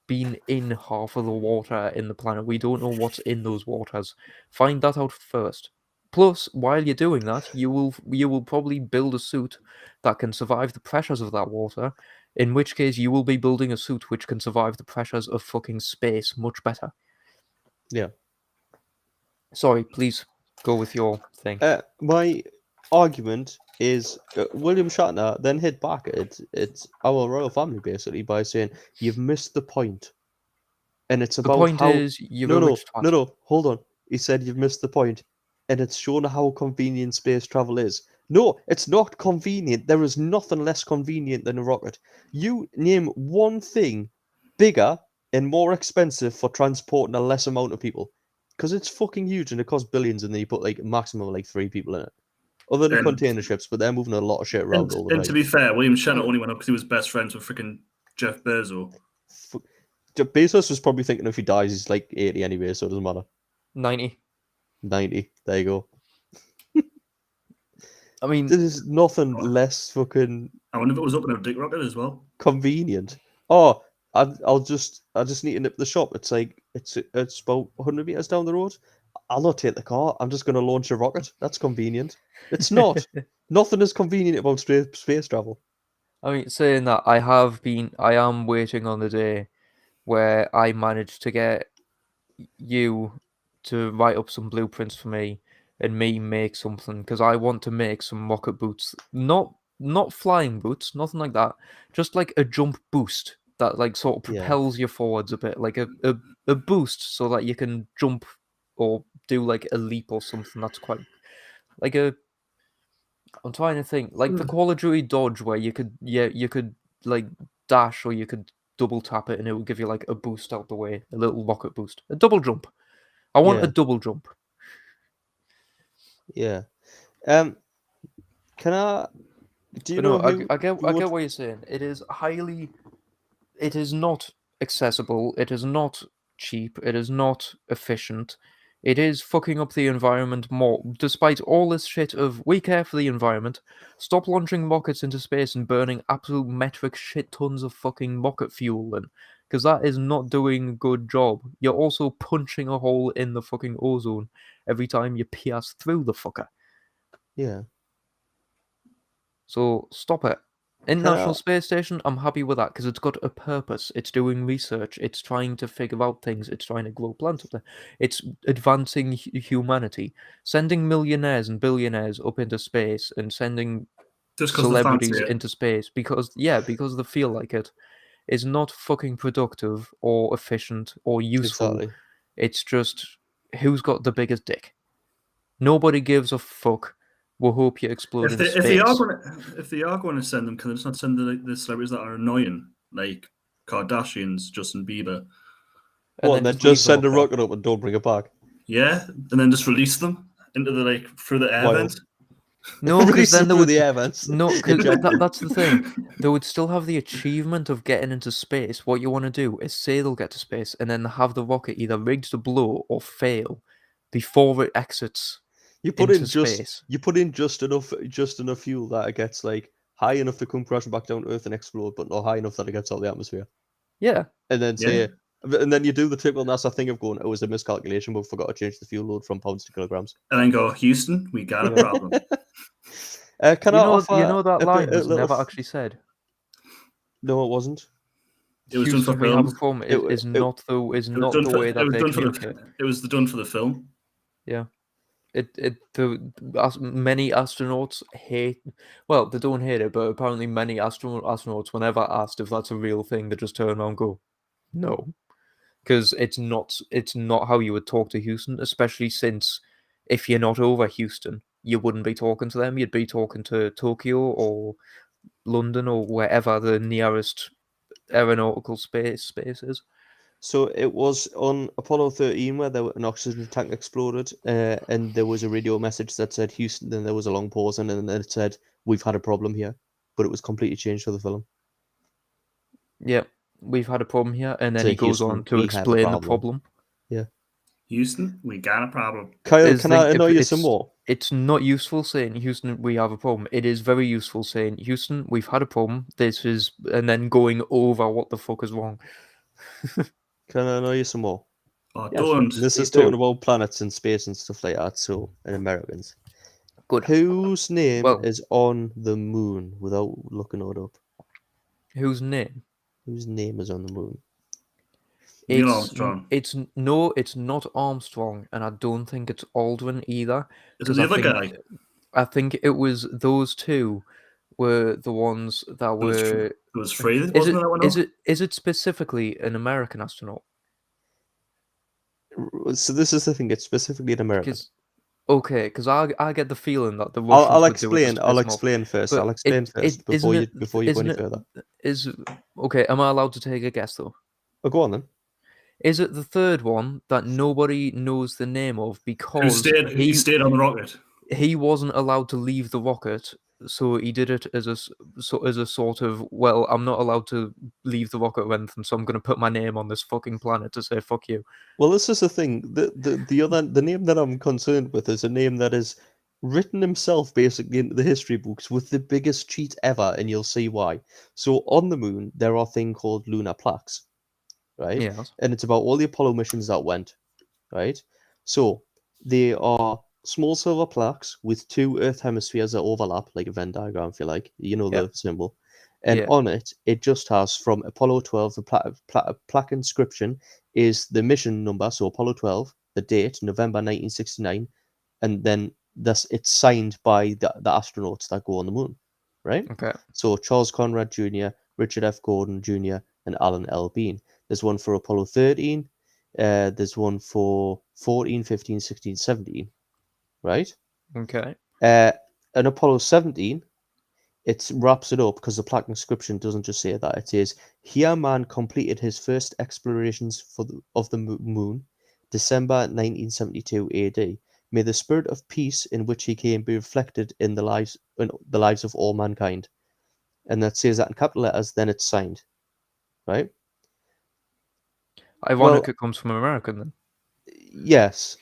[SPEAKER 4] been in half of the water in the planet. We don't know what's in those waters. Find that out first. Plus, while you're doing that, you will probably build a suit that can survive the pressures of that water. In which case, you will be building a suit which can survive the pressures of fucking space much better.
[SPEAKER 2] Yeah.
[SPEAKER 4] Sorry, please go with your thing.
[SPEAKER 2] My argument is William Shatner then hit back at our royal family basically by saying you've missed the point, and it's
[SPEAKER 4] The
[SPEAKER 2] about
[SPEAKER 4] point
[SPEAKER 2] how
[SPEAKER 4] is, you're a rich twat.
[SPEAKER 2] no, hold on. He said you've missed the point, and it's shown how convenient space travel is. No, it's not convenient. There is nothing less convenient than a rocket. You name one thing bigger and more expensive for transporting a less amount of people. Because it's fucking huge and it costs billions, and then you put like a maximum of like 3 people in it. Other than container ships, but they're moving a lot of shit around all the time.
[SPEAKER 3] And to be fair, William Shatner only went up because he was best friends with freaking Jeff Bezos.
[SPEAKER 2] Bezos was probably thinking if he dies, he's like 80 anyway, so it doesn't matter.
[SPEAKER 4] 90.
[SPEAKER 2] 90. There you go.
[SPEAKER 4] I mean,
[SPEAKER 2] there's nothing less fucking.
[SPEAKER 3] I wonder if it was up in a dick rocket as well.
[SPEAKER 2] Convenient. Oh, I just need to nip the shop. It's like it's about 100 meters down the road. I'll not take the car. I'm just going to launch a rocket. That's convenient. It's not. Nothing is convenient about space travel.
[SPEAKER 4] I mean, saying that, I am waiting on the day where I manage to get you to write up some blueprints for me and me make something, because I want to make some rocket boots. Not flying boots, nothing like that. Just like a jump boost that like sort of propels you forwards a bit, like a boost so that you can jump or do like a leap or something. That's quite like a. I'm trying to think, like the Call of Duty dodge where you could like dash, or you could double tap it and it would give you like a boost out the way, a little rocket boost, a double jump. I want a double jump.
[SPEAKER 2] Yeah. Can I? Do you know?
[SPEAKER 4] I get what you're saying. It is not accessible. It is not cheap. It is not efficient. It is fucking up the environment more. Despite all this shit of we care for the environment, stop launching rockets into space and burning absolute metric shit tons of fucking rocket fuel in, because that is not doing a good job. You're also punching a hole in the fucking ozone every time you pierce through the fucker.
[SPEAKER 2] Yeah.
[SPEAKER 4] So stop it. International Space Station, I'm happy with that because it's got a purpose. It's doing research. It's trying to figure out things. It's trying to grow plants up there. It's advancing humanity. Sending millionaires and billionaires up into space and sending celebrities into space because they feel like it is not fucking productive or efficient or useful. Exactly. It's just who's got the biggest dick. Nobody gives a fuck. We'll hope you explode in space.
[SPEAKER 3] If they are going to send them, can they just not send the celebrities that are annoying, like Kardashians, Justin Bieber?
[SPEAKER 2] And then just send a rocket up and don't bring it back?
[SPEAKER 3] Yeah, and then just release them into the through the air vent.
[SPEAKER 4] No, because then they would the air vents. No, because that's the thing. They would still have the achievement of getting into space. What you want to do is say they'll get to space and then have the rocket either rigged to blow or fail before it exits.
[SPEAKER 2] You put in just enough fuel that it gets like high enough to come crashing back down to Earth and explode, but not high enough that it gets out of the atmosphere.
[SPEAKER 4] Yeah.
[SPEAKER 2] And then and then you do the typical NASA thing of going, it was a miscalculation, but we forgot to change the fuel load from pounds to kilograms.
[SPEAKER 3] And then go, Houston, we got a problem.
[SPEAKER 4] You know that line was never actually said.
[SPEAKER 2] No, it wasn't.
[SPEAKER 3] It was done for
[SPEAKER 4] Houston, we have a
[SPEAKER 3] films.
[SPEAKER 4] problem. Is not the way that they communicate.
[SPEAKER 3] It was done for the film.
[SPEAKER 4] Yeah. Many astronauts hate. Well, they don't hate it, but apparently many astronauts, whenever asked if that's a real thing, they just turn around and go, "No," because it's not how you would talk to Houston, especially since if you're not over Houston, you wouldn't be talking to them. You'd be talking to Tokyo or London or wherever the nearest aeronautical space is.
[SPEAKER 2] So it was on Apollo 13 where an oxygen tank exploded, and there was a radio message that said Houston. Then there was a long pause, and then it said, "We've had a problem here," but it was completely changed for the film.
[SPEAKER 4] Yeah, we've had a problem here, and then
[SPEAKER 2] So
[SPEAKER 4] he goes
[SPEAKER 2] Houston,
[SPEAKER 4] on to
[SPEAKER 2] we have a
[SPEAKER 4] explain the
[SPEAKER 2] problem.
[SPEAKER 4] problem.
[SPEAKER 2] Yeah.
[SPEAKER 3] Houston, we got a problem.
[SPEAKER 2] Kyle, can I annoy you some more?
[SPEAKER 4] It's not useful saying Houston, we have a problem. It is very useful saying Houston, we've had a problem. This is, and then going over what the fuck is wrong.
[SPEAKER 2] Can I annoy you some more?
[SPEAKER 3] Oh,
[SPEAKER 4] Yes,
[SPEAKER 3] don't.
[SPEAKER 2] This is talking about planets and space and stuff like that. So, and Americans.
[SPEAKER 4] Good.
[SPEAKER 2] Whose name is on the moon without looking it up?
[SPEAKER 4] Whose name?
[SPEAKER 2] Whose name is on the moon?
[SPEAKER 3] Neil Armstrong.
[SPEAKER 4] It's not Armstrong, and I don't think it's Aldrin either.
[SPEAKER 3] Is it the other guy?
[SPEAKER 4] I think it was those two were the ones that were.
[SPEAKER 3] It was free, wasn't that one?
[SPEAKER 4] Is it specifically an American astronaut?
[SPEAKER 2] So this is the thing. It's specifically an American.
[SPEAKER 4] Because I get the feeling that the Russians
[SPEAKER 2] I'll explain. I'll explain first. I'll explain first before you go any further.
[SPEAKER 4] Am I allowed to take a guess though?
[SPEAKER 2] Oh, go on then.
[SPEAKER 4] Is it the third one that nobody knows the name of because
[SPEAKER 3] he stayed on the rocket?
[SPEAKER 4] He wasn't allowed to leave the rocket, so he did it as a sort of, well, I'm not allowed to leave the rocket or anything, so I'm going to put my name on this fucking planet to say fuck you.
[SPEAKER 2] Well, this is the thing. The name that I'm concerned with is a name that is written himself basically into the history books with the biggest cheat ever, and you'll see why. So on the moon, there are things called lunar plaques, right?
[SPEAKER 4] Yes.
[SPEAKER 2] And it's about all the Apollo missions that went, right? So they are small silver plaques with two Earth hemispheres that overlap, like a Venn diagram, if you like. You know the symbol. And on it, it just has from Apollo 12, the plaque inscription is the mission number, so Apollo 12, the date, November 1969, and then it's signed by the astronauts that go on the moon, right?
[SPEAKER 4] Okay.
[SPEAKER 2] So Charles Conrad Jr., Richard F. Gordon Jr., and Alan L. Bean. There's one for Apollo 13, there's one for 14, 15, 16, 17, right?
[SPEAKER 4] Okay.
[SPEAKER 2] And Apollo 17, it wraps it up because the plaque inscription doesn't just say that. It says, "Here man completed his first explorations of the moon, December 1972 AD. May the spirit of peace in which he came be reflected in the lives of all mankind." And that says that in capital letters, then it's signed, right?
[SPEAKER 4] Ironic it comes from American then.
[SPEAKER 2] Yes.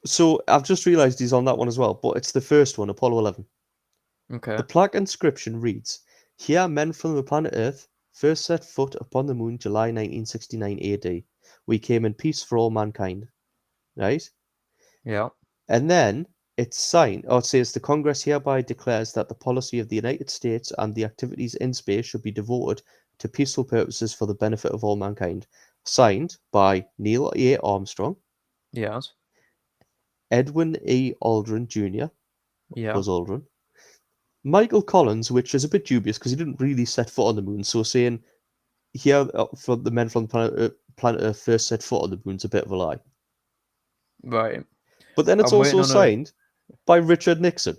[SPEAKER 2] So I've just realised he's on that one as well, but it's the first one, Apollo 11.
[SPEAKER 4] Okay.
[SPEAKER 2] The plaque inscription reads, "Here men from the planet Earth first set foot upon the moon July 1969 AD. We came in peace for all mankind." Right?
[SPEAKER 4] Yeah.
[SPEAKER 2] And then it's signed, or it says, "The Congress hereby declares that the policy of the United States and the activities in space should be devoted to peaceful purposes for the benefit of all mankind." Signed by Neil A. Armstrong.
[SPEAKER 4] Yes.
[SPEAKER 2] Edwin E. Aldrin Jr.
[SPEAKER 4] Yeah.
[SPEAKER 2] Buzz Aldrin. Michael Collins, which is a bit dubious because he didn't really set foot on the moon. So saying here for the men from the planet Earth first set foot on the moon is a bit of a lie.
[SPEAKER 4] Right.
[SPEAKER 2] But then it's also signed by Richard Nixon.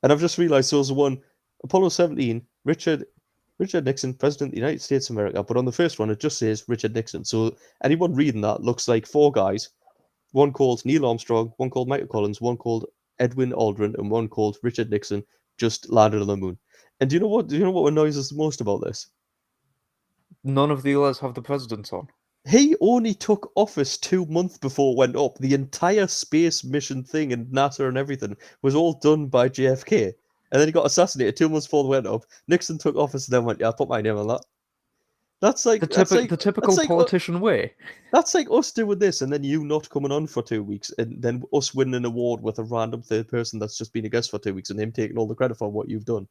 [SPEAKER 2] And I've just realised there was one, Apollo 17, Richard Nixon, President of the United States of America. But on the first one, it just says Richard Nixon. So anyone reading that looks like four guys. One called Neil Armstrong, one called Michael Collins, one called Edwin Aldrin, and one called Richard Nixon just landed on the moon. And do you know what annoys us the most about this?
[SPEAKER 4] None of the others have the presidents on.
[SPEAKER 2] He only took office 2 months before it went up. The entire space mission thing and NASA and everything was all done by JFK. And then he got assassinated 2 months before it went up. Nixon took office and then went, "Yeah, I'll put my name on that." That's like
[SPEAKER 4] the typical politician way.
[SPEAKER 2] That's like us doing this and then you not coming on for 2 weeks and then us winning an award with a random third person that's just been a guest for 2 weeks and him taking all the credit for what you've done.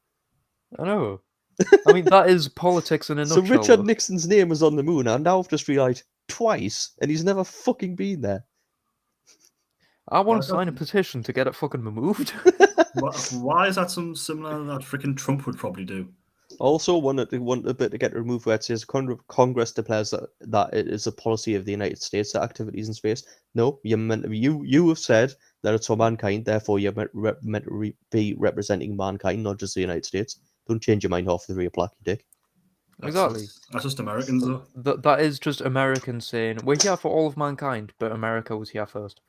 [SPEAKER 4] I know. I mean, that is politics in a
[SPEAKER 2] So
[SPEAKER 4] nutshell.
[SPEAKER 2] Richard
[SPEAKER 4] though.
[SPEAKER 2] Nixon's name was on the moon, and now I've just realised twice, and he's never fucking been there.
[SPEAKER 4] I want to sign a petition to get it fucking removed.
[SPEAKER 3] Why is that something similar that freaking Trump would probably do?
[SPEAKER 2] Also, want a bit to get removed where it says Congress declares that it is a policy of the United States that activities in space. No, you're meant to be, you have said that it's for mankind, therefore you're meant to be representing mankind, not just the United States. Don't change your mind half the real plaque, you dick.
[SPEAKER 4] Exactly.
[SPEAKER 3] That's just Americans, though.
[SPEAKER 4] That is just Americans saying we're here for all of mankind, but America was here first.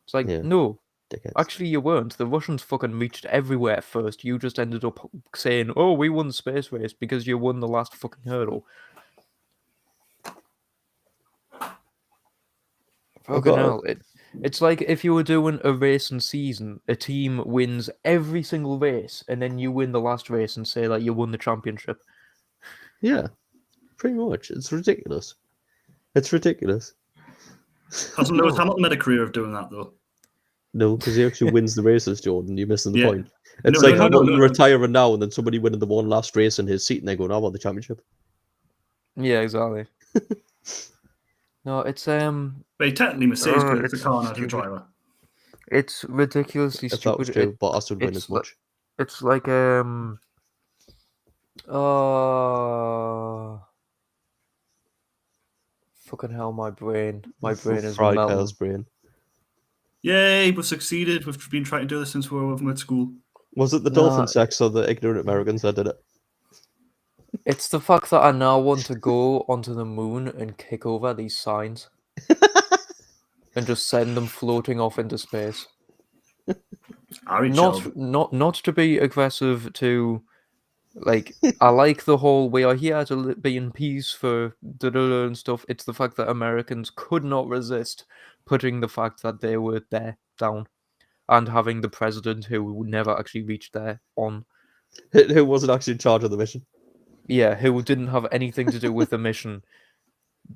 [SPEAKER 4] It's like,
[SPEAKER 2] Yeah.
[SPEAKER 4] no,
[SPEAKER 2] Dickheads.
[SPEAKER 4] actually you weren't. The Russians fucking reached everywhere first. You just ended up saying, oh, we won the space race because you won the last fucking hurdle. Fucking hell. It's like if you were doing a racing season, a team wins every single race, and then you win the last race and say that you won the championship.
[SPEAKER 2] Yeah, pretty much. It's ridiculous. It's ridiculous.
[SPEAKER 3] Hasn't Lewis Hamilton made a career of doing that, though?
[SPEAKER 2] No, because he actually wins the races, Jordan. You're missing the
[SPEAKER 3] Yeah.
[SPEAKER 2] point. It's
[SPEAKER 3] No,
[SPEAKER 2] like
[SPEAKER 3] no, no,
[SPEAKER 2] Hamilton
[SPEAKER 3] no.
[SPEAKER 2] retiring now, and then somebody winning the one last race in his seat, and they going, "I want the championship."
[SPEAKER 4] Yeah, exactly. No, it's
[SPEAKER 3] But he technically Mercedes because it's a car, not a
[SPEAKER 4] stupid.
[SPEAKER 3] driver.
[SPEAKER 4] It's ridiculously
[SPEAKER 2] If that
[SPEAKER 4] stupid.
[SPEAKER 2] was true, Bottas would win
[SPEAKER 4] it's
[SPEAKER 2] as much.
[SPEAKER 4] It's like fucking hell, my brain is
[SPEAKER 2] Fried
[SPEAKER 4] melting.
[SPEAKER 2] Kyle's brain.
[SPEAKER 3] Yay, we succeeded. We've been trying to do this since we were with him at school.
[SPEAKER 2] Was it the dolphin sex or the ignorant Americans that did it?
[SPEAKER 4] It's the fact that I now want to go onto the moon and kick over these signs and just send them floating off into space. Not to be aggressive to, like, I like the whole we are here to be in peace for and stuff. It's the fact that Americans could not resist putting the fact that they were there down and having the president who never actually reached there on.
[SPEAKER 2] Who wasn't actually in charge of the mission?
[SPEAKER 4] Yeah, who didn't have anything to do with the mission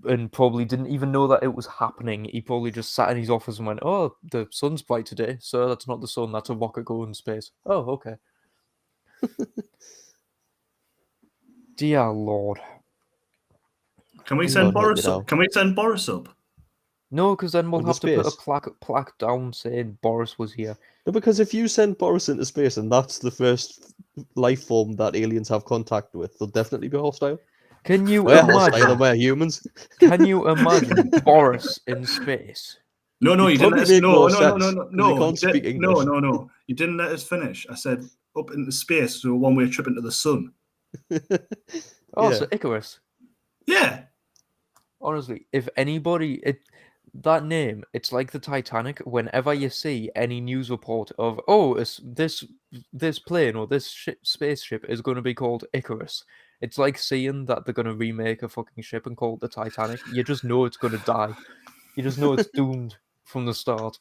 [SPEAKER 4] and probably didn't even know that it was happening. He probably just sat in his office and went, "Oh, the sun's bright today, so that's not the sun, that's a rocket going in space." Oh, okay. Dear Lord.
[SPEAKER 3] Can we send Boris up? Can we send Boris up?
[SPEAKER 4] No, because then we'll have to put a plaque down saying Boris was here.
[SPEAKER 2] No, because if you send Boris into space and that's the first life form that aliens have contact with, they'll definitely be hostile.
[SPEAKER 4] Can you
[SPEAKER 2] we're
[SPEAKER 4] imagine?
[SPEAKER 2] Hostile and we're humans.
[SPEAKER 4] Can you imagine Boris in space?
[SPEAKER 3] No, you didn't let us. No. You didn't let us finish. I said up into space, so a one-way trip into the sun.
[SPEAKER 4] So Icarus.
[SPEAKER 3] Yeah.
[SPEAKER 4] Honestly, if anybody, that name, it's like the Titanic. Whenever you see any news report of, this plane or this spaceship is going to be called Icarus, it's like seeing that they're going to remake a fucking ship and call it the Titanic. You just know it's going to die. You just know it's doomed from the start.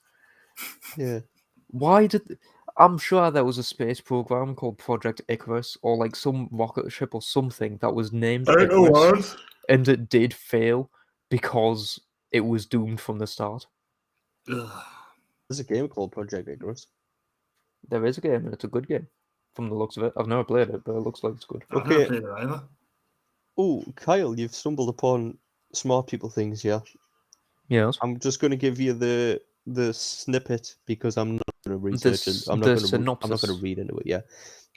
[SPEAKER 2] Yeah.
[SPEAKER 4] Why did... I'm sure there was a space program called Project Icarus or like some rocket ship or something that was named Icarus. And it did fail because it was doomed from the start.
[SPEAKER 2] There's a game called Project Icarus.
[SPEAKER 4] There is a game, and it's a good game. From the looks of it. I've never played it, but it looks like it's good.
[SPEAKER 3] I've never played it either.
[SPEAKER 2] Oh, Kyle, you've stumbled upon smart people things here.
[SPEAKER 4] Yes.
[SPEAKER 2] I'm just going to give you the snippet because I'm not going to research it. I'm not going to read into it. Yeah.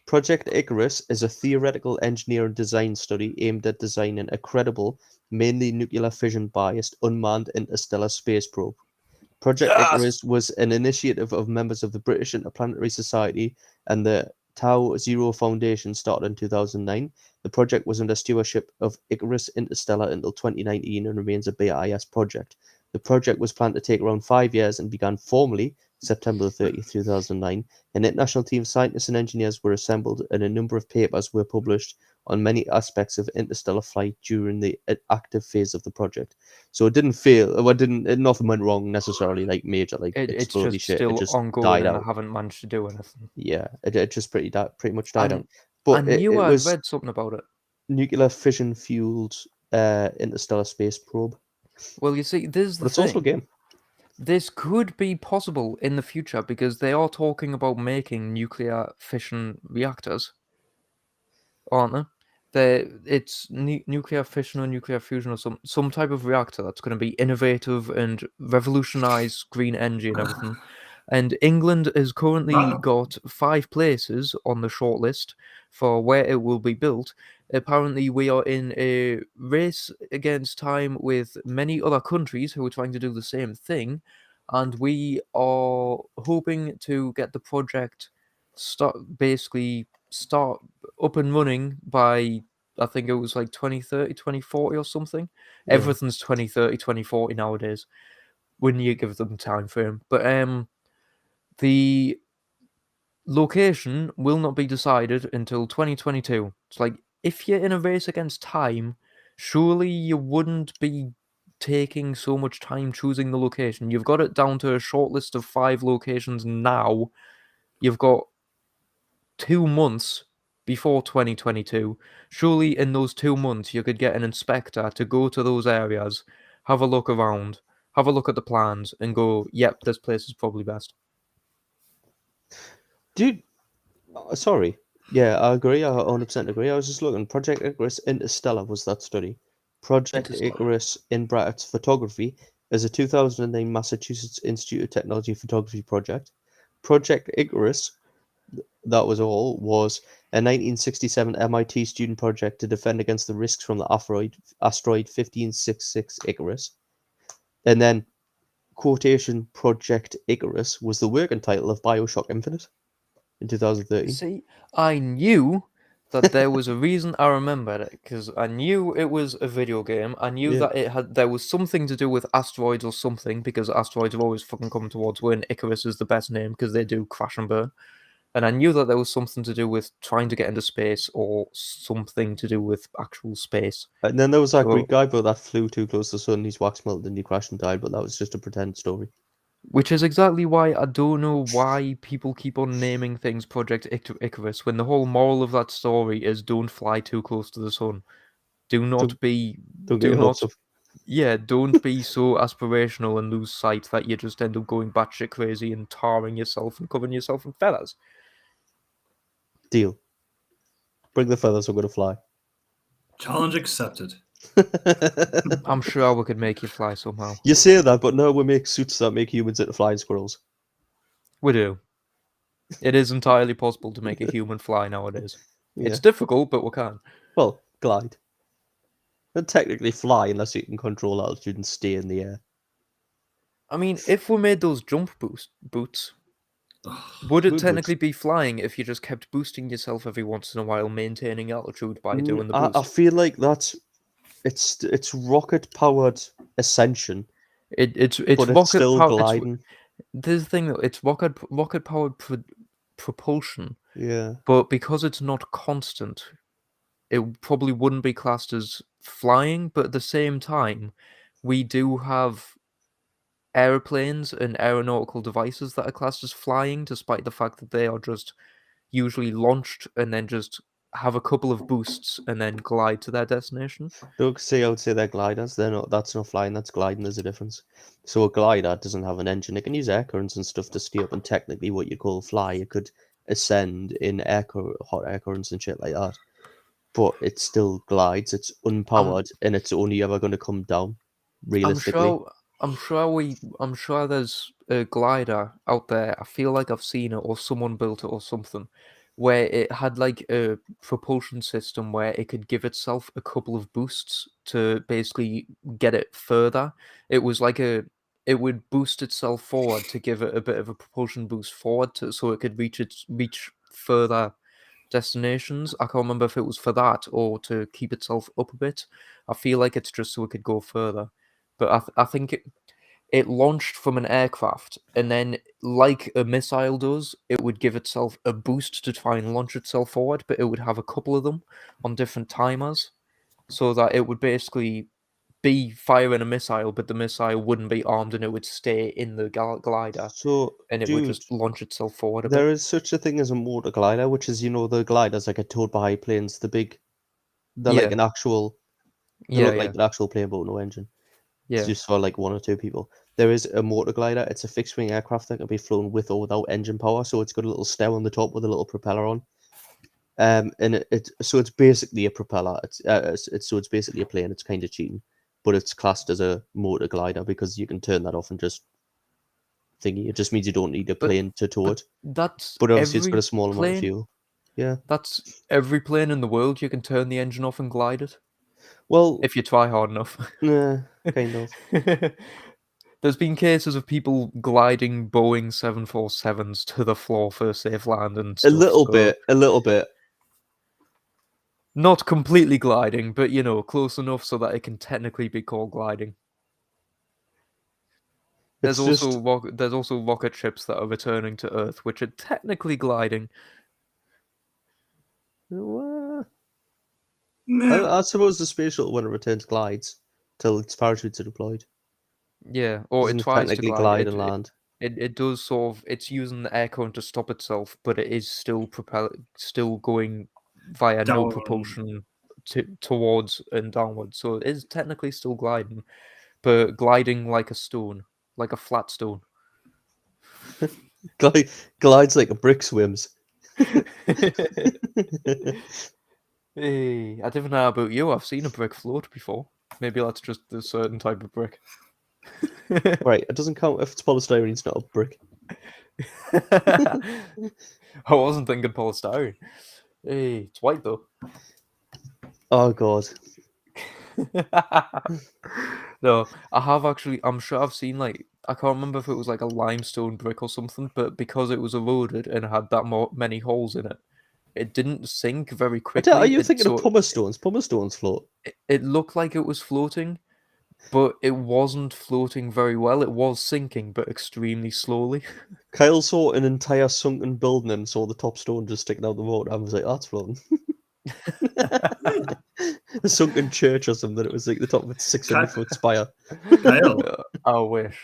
[SPEAKER 2] Project Icarus is a theoretical engineer and design study aimed at designing a credible, mainly nuclear fission biased, unmanned interstellar space probe. Project Icarus was an initiative of members of the British Interplanetary Society and the Tau Zero Foundation, started in 2009. The project was under stewardship of Icarus Interstellar until 2019 and remains a BIS project. The project was planned to take around 5 years and began formally September 30th, 2009. An international team of scientists and engineers were assembled and a number of papers were published on many aspects of interstellar flight during the active phase of the project. So it didn't fail. Nothing went wrong necessarily, like major. Like
[SPEAKER 4] it's just shit. Still ongoing, and I haven't managed to do anything.
[SPEAKER 2] Yeah, it just pretty much died out. But
[SPEAKER 4] I knew I'd read something about it.
[SPEAKER 2] Nuclear fission fueled interstellar space probe.
[SPEAKER 4] Well, you see, this is the thing.
[SPEAKER 2] Also a game.
[SPEAKER 4] This could be possible in the future because they are talking about making nuclear fission reactors, aren't they? it's nuclear fission or nuclear fusion or some type of reactor that's going to be innovative and revolutionize green energy and everything. And England has currently got 5 places on the shortlist for where it will be built. Apparently, we are in a race against time with many other countries who are trying to do the same thing, and we are hoping to get the project start up and running by, I think it was like 2030, 2040 or something.
[SPEAKER 2] Yeah.
[SPEAKER 4] Everything's 2030, 2040 nowadays when you give them time frame. But the location will not be decided until 2022. It's like, if you're in a race against time, surely you wouldn't be taking so much time choosing the location. You've got it down to a short list of 5 locations now. You've got 2 months before 2022. Surely in those 2 months you could get an inspector to go to those areas, have a look around, have a look at the plans, and go, yep, this place is probably best.
[SPEAKER 2] Dude, sorry. Yeah, I agree. I 100% agree. I was just looking. Project Icarus Interstellar was that study. Project Icarus in brackets photography is a 2009 Massachusetts Institute of Technology photography project. Project Icarus, that was all, was a 1967 MIT student project to defend against the risks from the asteroid 1566 Icarus. And then quotation Project Icarus was the working title of Bioshock Infinite in 2013.
[SPEAKER 4] See, I knew that there was a reason I remembered it, because I knew it was a video game. I knew that there was something to do with asteroids or something, because asteroids have always fucking come towards where Icarus is the best name because they do crash and burn. And I knew that there was something to do with trying to get into space or something to do with actual space.
[SPEAKER 2] And then there was that Greek guy, but that flew too close to the sun, he's wax melted and he crashed and died, but that was just a pretend story.
[SPEAKER 4] Which is exactly why I don't know why people keep on naming things Project Icarus, when the whole moral of that story is don't fly too close to the sun. Don't be so aspirational and lose sight that you just end up going batshit crazy and tarring yourself and covering yourself in feathers.
[SPEAKER 2] Deal. Bring the feathers, I'm going to fly.
[SPEAKER 3] Challenge accepted.
[SPEAKER 4] I'm sure we could make you fly somehow.
[SPEAKER 2] You say that, but no, we make suits that make humans into flying squirrels.
[SPEAKER 4] We do. It is entirely possible to make a human fly nowadays.
[SPEAKER 2] Yeah.
[SPEAKER 4] It's difficult, but we can.
[SPEAKER 2] Well, glide. And technically fly unless you can control altitude and stay in the air.
[SPEAKER 4] I mean, if we made those jump boots, would it technically be flying if you just kept boosting yourself every once in a while, maintaining altitude by doing the boost?
[SPEAKER 2] I feel like it's rocket powered ascension.
[SPEAKER 4] It's
[SPEAKER 2] still gliding.
[SPEAKER 4] This thing though, it's rocket powered propulsion.
[SPEAKER 2] Yeah.
[SPEAKER 4] But because it's not constant, it probably wouldn't be classed as flying. But at the same time, we do have airplanes and aeronautical devices that are classed as flying, despite the fact that they are just usually launched and then just have a couple of boosts and then glide to their destination.
[SPEAKER 2] I would say they're gliders. That's not flying, that's gliding. There's a difference. So a glider doesn't have an engine. It can use air currents and stuff to steer up, and technically what you call fly, it could ascend in hot air currents and shit like that. But it still glides. It's unpowered, and it's only ever going to come down. Realistically,
[SPEAKER 4] I'm sure there's a glider out there. I feel like I've seen it, or someone built it, or something, where it had like a propulsion system where it could give itself a couple of boosts to basically get it further. It was like it would boost itself forward to give it a bit of a propulsion boost forward so it could reach further destinations. I can't remember if it was for that or to keep itself up a bit. I feel like it's just so it could go further. But I think it launched from an aircraft, and then, like a missile does, it would give itself a boost to try and launch itself forward, but it would have a couple of them on different timers, so that it would basically be firing a missile, but the missile wouldn't be armed and it would stay in the glider. And it would just launch itself forward a bit.
[SPEAKER 2] There is such a thing as a motor glider, which is, the gliders that get towed by planes, they're like an actual, like an actual plane but no engine. It's just for like 1 or 2 people. There is a motor glider. It's a fixed wing aircraft that can be flown with or without engine power. So it's got a little stem on the top with a little propeller on. And so it's basically a propeller. It's basically a plane. It's kind of cheating, but it's classed as a motor glider because you can turn that off and just thingy. It just means you don't need a plane to tow it.
[SPEAKER 4] That's
[SPEAKER 2] But obviously, it's got
[SPEAKER 4] every
[SPEAKER 2] a small amount of
[SPEAKER 4] plane.
[SPEAKER 2] fuel. Yeah.
[SPEAKER 4] That's every plane in the world. You can turn the engine off and glide it
[SPEAKER 2] Well,
[SPEAKER 4] if you try hard enough.
[SPEAKER 2] nah, kind of.
[SPEAKER 4] There's been cases of people gliding Boeing 747s to the floor for a safe land and
[SPEAKER 2] A
[SPEAKER 4] stuff.
[SPEAKER 2] little
[SPEAKER 4] so
[SPEAKER 2] bit.
[SPEAKER 4] not completely gliding, but close enough so that it can technically be called gliding. There's also rocket ships that are returning to Earth, which are technically gliding.
[SPEAKER 2] I suppose the space shuttle, when it returns, glides till its parachutes are deployed.
[SPEAKER 4] Yeah, or it
[SPEAKER 2] Doesn't
[SPEAKER 4] tries to
[SPEAKER 2] technically
[SPEAKER 4] glide.
[SPEAKER 2] and land.
[SPEAKER 4] It does sort of. It's using the air current to stop itself, but it is still still going via no
[SPEAKER 3] Down.
[SPEAKER 4] propulsion towards and downwards. So it is technically still gliding, but gliding like a stone, like a flat stone.
[SPEAKER 2] Glides like a brick swims.
[SPEAKER 4] Hey, I don't know about you. I've seen a brick float before. Maybe that's just a certain type of brick.
[SPEAKER 2] Right, it doesn't count if it's polystyrene. It's not a brick.
[SPEAKER 4] I wasn't thinking polystyrene. Hey, it's white though.
[SPEAKER 2] Oh god.
[SPEAKER 4] No, I have actually. I'm sure I've seen I can't remember if it was like a limestone brick or something, but because it was eroded and had that many holes in it, it didn't sink very quickly.
[SPEAKER 2] Are you thinking of pumice stones? Pumice stones float.
[SPEAKER 4] It looked like it was floating, but it wasn't floating very well. It was sinking, but extremely slowly.
[SPEAKER 2] Kyle saw an entire sunken building and saw the top stone just sticking out the water. I was like, that's floating. A sunken church or something. It was like the top of its 600-foot spire.
[SPEAKER 3] Kyle.
[SPEAKER 4] I wish.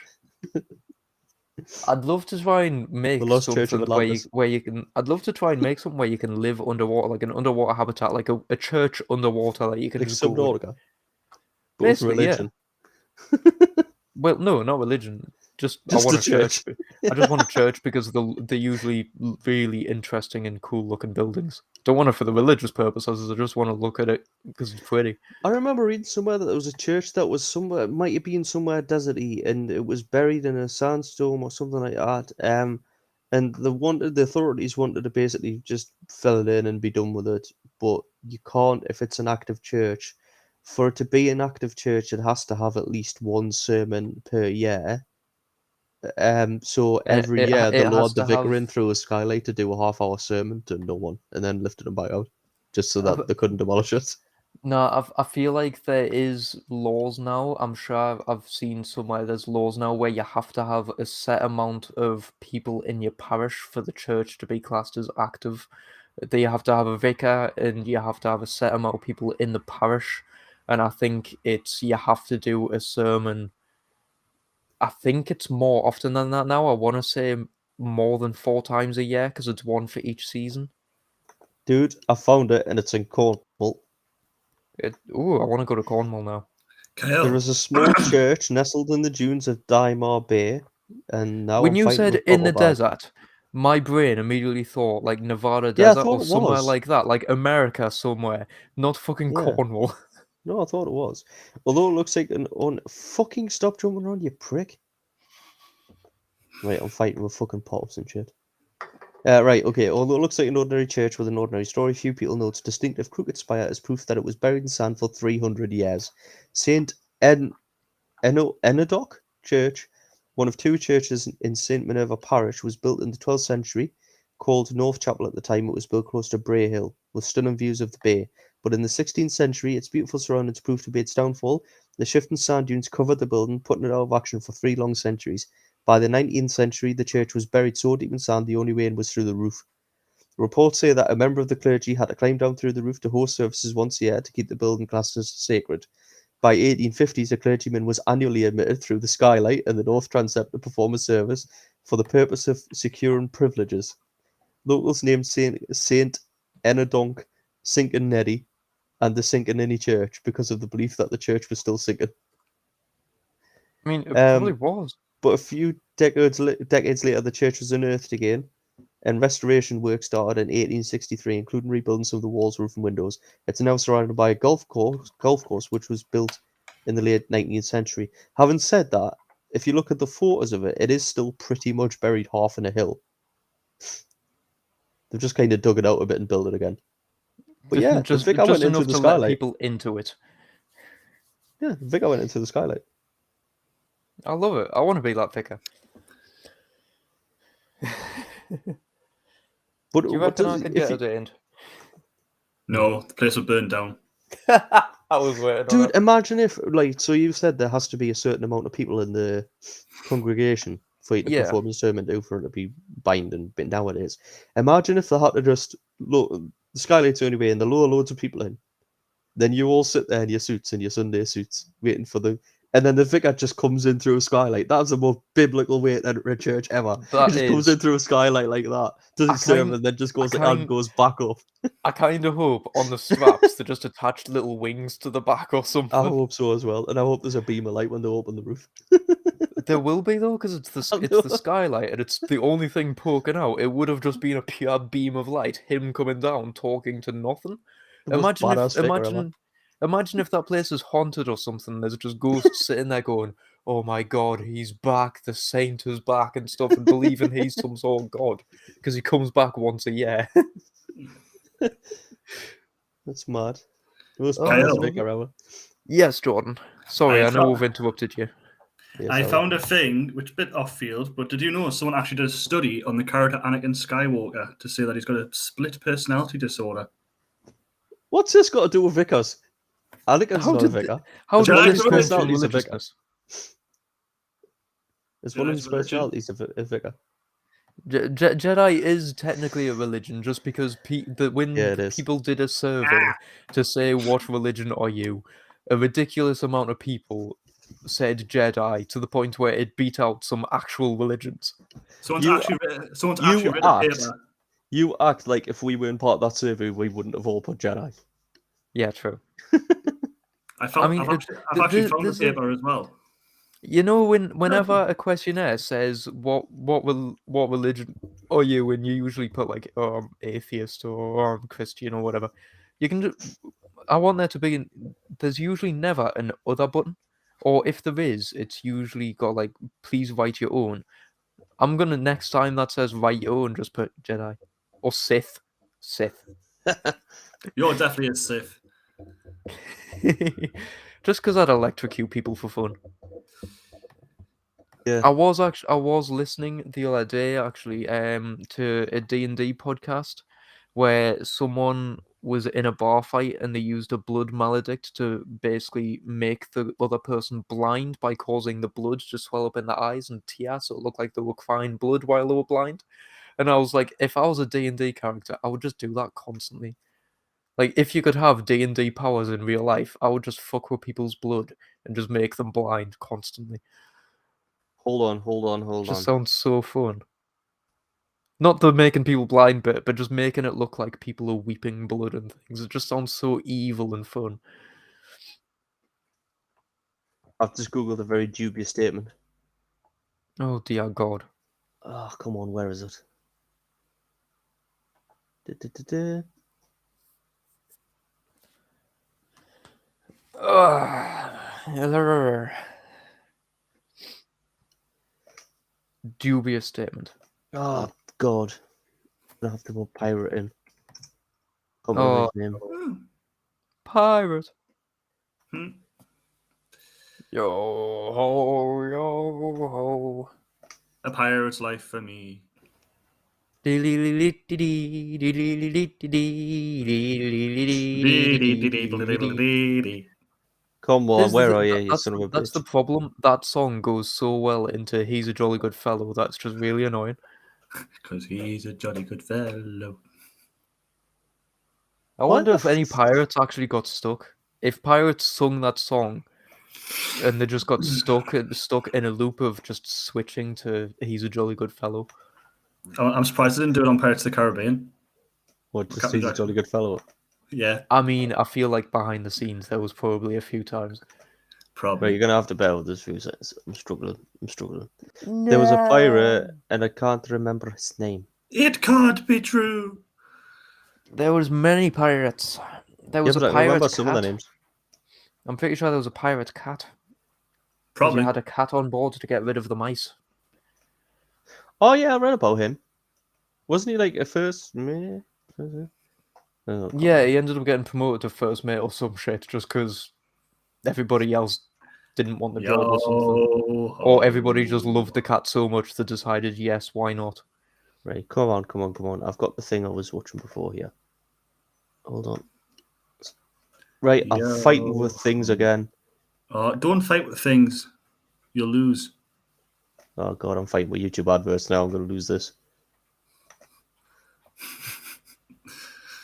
[SPEAKER 4] I'd love to try and make something where you can. I'd love to try and make something where you can live underwater, like an underwater habitat, like a church underwater that you can
[SPEAKER 2] like
[SPEAKER 4] just go.
[SPEAKER 2] Subnautica.
[SPEAKER 4] Basically,
[SPEAKER 2] religion.
[SPEAKER 4] Yeah. Well, no, not religion. Just I want a church. I just want a church because they're usually really interesting and cool looking buildings. Don't want it for the religious purposes. I just want to look at it because it's pretty.
[SPEAKER 2] I remember reading somewhere that there was a church that was somewhere, it might have been somewhere deserty, and it was buried in a sandstorm or something like that. And the authorities wanted to basically just fill it in and be done with it, but you can't if it's an active church. For it to be an active church, it has to have at least one sermon per year. So every year they lowered the vicar in through a skylight to do a half-hour sermon to no one, and then lifted him back out, just so that they couldn't demolish it.
[SPEAKER 4] No, I feel like there is laws now. I'm sure I've seen somewhere there's laws now where you have to have a set amount of people in your parish for the church to be classed as active. You have to have a vicar and you have to have a set amount of people in the parish. And I think you have to do a sermon. I think it's more often than that now. I want to say more than 4 times a year because it's one for each season.
[SPEAKER 2] Dude, I found it and it's in Cornwall.
[SPEAKER 4] I want to go to Cornwall now.
[SPEAKER 3] Kyle.
[SPEAKER 2] There is a small church nestled in the dunes of Dimar Bay, and now
[SPEAKER 4] when you said in the desert, my brain immediately thought like Nevada desert or somewhere like that, like America somewhere, not fucking Cornwall.
[SPEAKER 2] No, I thought it was. Although it looks like fucking stop jumping around, you prick. Right, I'm fighting with fucking pops and shit. Right, okay. Although it looks like an ordinary church with an ordinary story, few people know its distinctive crooked spire as proof that it was buried in sand for 300 years. St. Enodoc Church, one of 2 churches in St. Minerva Parish, was built in the 12th century. Called North Chapel at the time, it was built close to Bray Hill, with stunning views of the bay. But in the 16th century, its beautiful surroundings proved to be its downfall. The shifting sand dunes covered the building, putting it out of action for 3 long centuries. By the 19th century, the church was buried so deep in sand the only way in was through the roof. Reports say that a member of the clergy had to climb down through the roof to host services once a year to keep the building classed as sacred. By 1850s, a clergyman was annually admitted through the skylight and the north transept to perform a service for the purpose of securing privileges. Locals named Saint Enodonk Sinking Neddy and the Sinking Church because of the belief that the church was still sinking.
[SPEAKER 4] I mean, it probably was.
[SPEAKER 2] But a few decades later, the church was unearthed again, and restoration work started in 1863, including rebuilding some of the walls, roof, and windows. It's now surrounded by a golf course, which was built in the late 19th century. Having said that, if you look at the photos of it, it is still pretty much buried half in a hill. They've just kind of dug it out a bit and built it again. But yeah,
[SPEAKER 4] just
[SPEAKER 2] the vicar went into
[SPEAKER 4] enough
[SPEAKER 2] the
[SPEAKER 4] to let
[SPEAKER 2] skylight.
[SPEAKER 4] people into it.
[SPEAKER 2] Yeah, the vicar went into the skylight.
[SPEAKER 4] I love it. I want to be that vicar.
[SPEAKER 2] But
[SPEAKER 4] Do you reckon I could get ordained?
[SPEAKER 3] No, the place would burn down.
[SPEAKER 4] I was waiting on
[SPEAKER 2] Dude,
[SPEAKER 4] it.
[SPEAKER 2] imagine if, like, so you said there has to be a certain amount of people in the congregation for you to
[SPEAKER 4] Yeah.
[SPEAKER 2] perform a sermon to, for it to be binding. But nowadays, imagine if they had to just look, the skylight's the only way, and there are loads of people in. Then you all sit there in your suits, in your Sunday suits, waiting for and then the vicar just comes in through a skylight. That's the most biblical way to enter a church ever.
[SPEAKER 4] That
[SPEAKER 2] He just
[SPEAKER 4] is.
[SPEAKER 2] comes in through a skylight like that, does his sermon, and then just goes and goes back up.
[SPEAKER 4] I kind of hope on the straps they just attached little wings to the back or something.
[SPEAKER 2] I hope so as well, and I hope there's a beam of light when they open the roof.
[SPEAKER 4] There will be though, because it's the skylight and it's the only thing poking out. It would have just been a pure beam of light, him coming down talking to nothing. Imagine if that place is haunted or something. There's just ghosts sitting there going, "Oh my God, he's back! The saint is back!" and stuff, and believing he's some sort of god because he comes back once a year.
[SPEAKER 2] That's mad. It was vicar ever.
[SPEAKER 4] Yes, Jordan. Sorry, I know we've interrupted you.
[SPEAKER 2] Yes,
[SPEAKER 3] I found a thing which bit off field, but did you know someone actually did a study on the character Anakin Skywalker to say that he's got a split personality disorder?
[SPEAKER 2] What's this got to do with vicars? Anakin's not a vicar.
[SPEAKER 4] How
[SPEAKER 3] did
[SPEAKER 4] did this come
[SPEAKER 3] personalities
[SPEAKER 4] from
[SPEAKER 2] a vicar?
[SPEAKER 4] religiousness?
[SPEAKER 2] It's one of his personalities a vicar.
[SPEAKER 4] Jedi is technically a religion, just because when people did a survey to say what religion are you, a ridiculous amount of people said Jedi to the point where it beat out some actual religions.
[SPEAKER 3] Someone's actually written a paper.
[SPEAKER 2] You act like if we weren't part of that survey, we wouldn't have all put Jedi.
[SPEAKER 4] Yeah, true.
[SPEAKER 3] I've actually found the paper as well.
[SPEAKER 4] You know, whenever a questionnaire says what religion are you, and you usually put like atheist or Christian or whatever, you can. I want there to be. There's usually never an other button, or if there is, it's usually got like please write your own. I'm gonna next time that says write your own, just put Jedi or Sith.
[SPEAKER 3] You're definitely a Sith.
[SPEAKER 4] Just because I'd electrocute people for fun.
[SPEAKER 2] Yeah.
[SPEAKER 4] I was listening the other day actually to a D&D podcast where someone was in a bar fight and they used a blood maledict to basically make the other person blind by causing the blood to swell up in their eyes and tear so it looked like they were crying blood while they were blind. And I was like, if I was a D&D character, I would just do that constantly. Like, if you could have D&D powers in real life, I would just fuck with people's blood and just make them blind constantly.
[SPEAKER 2] Hold on.
[SPEAKER 4] Just sounds so fun. Not the making people blind bit, but just making it look like people are weeping blood and things. It just sounds so evil and fun.
[SPEAKER 2] I've just googled a very dubious statement.
[SPEAKER 4] Oh dear God.
[SPEAKER 2] Oh, come on, where is it?
[SPEAKER 4] Dubious statement.
[SPEAKER 2] Oh God, I have to go pirate in. Can't remember his name.
[SPEAKER 4] Pirate.
[SPEAKER 3] Yo ho. A pirate's life for me.
[SPEAKER 2] Come on, where are you, you son of a bitch?
[SPEAKER 4] That's the problem. That song goes so well into He's a Jolly Good Fellow. That's just really annoying.
[SPEAKER 3] Because he's a jolly good fellow.
[SPEAKER 4] I wonder if any pirates actually got stuck. If pirates sung that song and they just got stuck in a loop of just switching to He's a Jolly Good Fellow.
[SPEAKER 3] I'm surprised they didn't do it on Pirates of the Caribbean.
[SPEAKER 2] What, just He's a Jolly Good Fellow?
[SPEAKER 3] Yeah.
[SPEAKER 4] I mean, I feel like behind the scenes there was probably a few times.
[SPEAKER 2] Probably. Right, you're going to have to bear with this few seconds. I'm struggling. No. There was a pirate, and I can't remember his name.
[SPEAKER 3] It can't be true.
[SPEAKER 4] There was many pirates. There was
[SPEAKER 2] but
[SPEAKER 4] a
[SPEAKER 2] I remember
[SPEAKER 4] pirate
[SPEAKER 2] some of the
[SPEAKER 4] cat.
[SPEAKER 2] names.
[SPEAKER 4] I'm pretty sure there was a pirate cat. Because
[SPEAKER 3] Probably.
[SPEAKER 4] you had a cat on board to get rid of the mice.
[SPEAKER 2] Oh yeah, I read about him. Wasn't he like a first mate? Oh,
[SPEAKER 4] Yeah, he ended up getting promoted to first mate or some shit just because everybody else didn't want the job or something. Or everybody just loved the cat so much they decided, yes, why not?
[SPEAKER 2] Right, come on. I've got the thing I was watching before here. Hold on. Right, I'm fighting with things again.
[SPEAKER 3] Oh, don't fight with things. You'll lose.
[SPEAKER 2] Oh god, I'm fighting with YouTube adverts now. I'm going to lose this.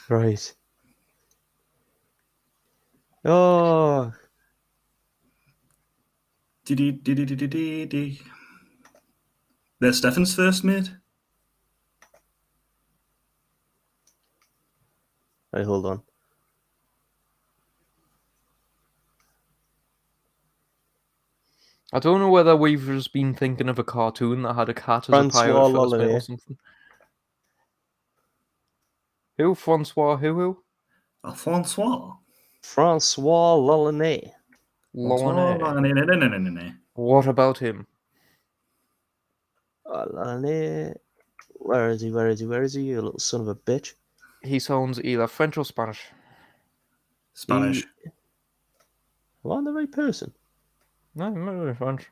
[SPEAKER 2] Right. Oh.
[SPEAKER 3] There's Stefan's first mate.
[SPEAKER 2] Right, hold on.
[SPEAKER 4] I don't know whether we've just been thinking of a cartoon that had a cat as a
[SPEAKER 2] Francois
[SPEAKER 4] pirate first mate or
[SPEAKER 2] Lollinet.
[SPEAKER 4] something. Who? Francois who?
[SPEAKER 3] Francois.
[SPEAKER 2] Francois Lollinet.
[SPEAKER 4] Lollinet. What about him?
[SPEAKER 2] Lollinet. Where is he? You little son of a bitch.
[SPEAKER 4] He sounds either French or Spanish.
[SPEAKER 3] Spanish.
[SPEAKER 2] Am I the right person?
[SPEAKER 4] No, not French.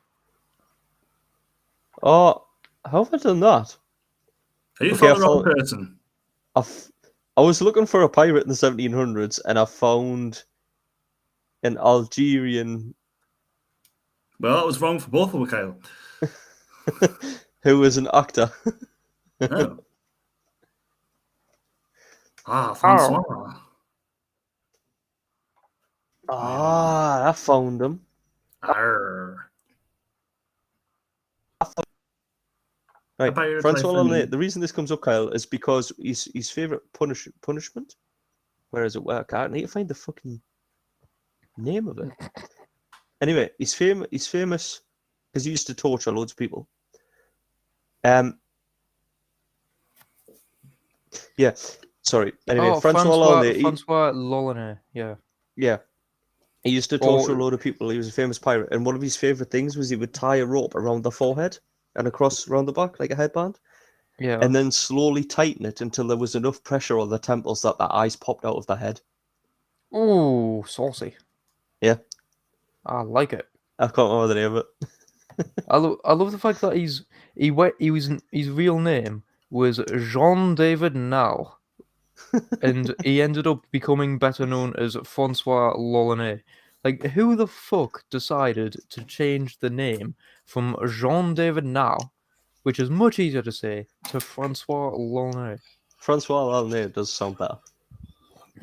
[SPEAKER 2] Oh, how have I done that?
[SPEAKER 3] Are you found the wrong person?
[SPEAKER 2] I was looking for a pirate in the 1700s and I found an Algerian.
[SPEAKER 3] Well, that was wrong for both of them, Kyle.
[SPEAKER 2] Who was an actor.
[SPEAKER 3] Oh. Francois.
[SPEAKER 2] I found him.
[SPEAKER 3] Arr.
[SPEAKER 2] Right, Francois Lollinet. The reason this comes up, Kyle, is because his favourite punishment. Where is it? Where I need to find the fucking name of it. Anyway, he's famous because he used to torture loads of people. Yeah. Sorry. Anyway, Francois
[SPEAKER 4] Lollinet. Yeah.
[SPEAKER 2] Yeah. He used to torture a load of people. He was a famous pirate, and one of his favourite things was he would tie a rope around the forehead and across around the back like a headband.
[SPEAKER 4] Yeah.
[SPEAKER 2] And then slowly tighten it until there was enough pressure on the temples that the eyes popped out of the head.
[SPEAKER 4] Ooh, saucy.
[SPEAKER 2] Yeah.
[SPEAKER 4] I like it.
[SPEAKER 2] I can't remember the name of it.
[SPEAKER 4] I love the fact that his real name was Jean David Now, and he ended up becoming better known as Francois Lollinet. Like, who the fuck decided to change the name from Jean David Now, which is much easier to say, to Francois Lollinet?
[SPEAKER 2] Francois Lollinet does sound better.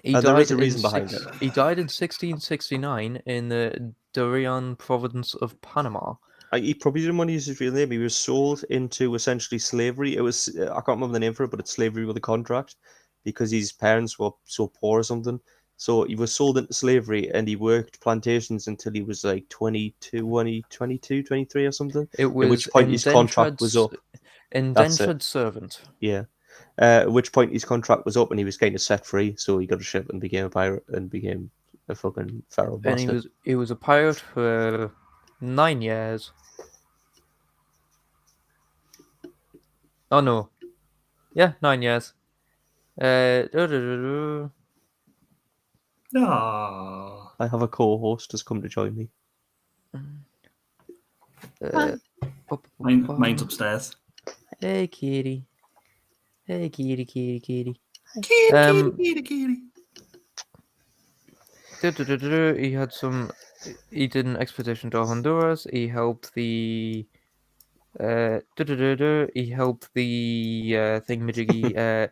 [SPEAKER 4] There
[SPEAKER 2] is a reason behind it.
[SPEAKER 4] He died in 1669 in the Darien province of Panama.
[SPEAKER 2] He probably didn't want to use his real name. He was sold into essentially slavery. It was I can't remember the name for it, but it's slavery with a contract because his parents were so poor or something. So he was sold into slavery and he worked plantations until he was like 22, 23 or something.
[SPEAKER 4] It was
[SPEAKER 2] at which point his contract was up.
[SPEAKER 4] Indentured servant.
[SPEAKER 2] Yeah. At which point his contract was up and he was kind of set free. So he got a ship and became a pirate and became a fucking feral bastard.
[SPEAKER 4] And he was a pirate for 9 years. Oh no. Yeah, 9 years.
[SPEAKER 2] I have a co-host has come to join me.
[SPEAKER 3] Mine's upstairs.
[SPEAKER 4] Hey, kitty. Hey, kitty.
[SPEAKER 3] Kitty.
[SPEAKER 4] He did an expedition to Honduras. He helped the thingamajiggy.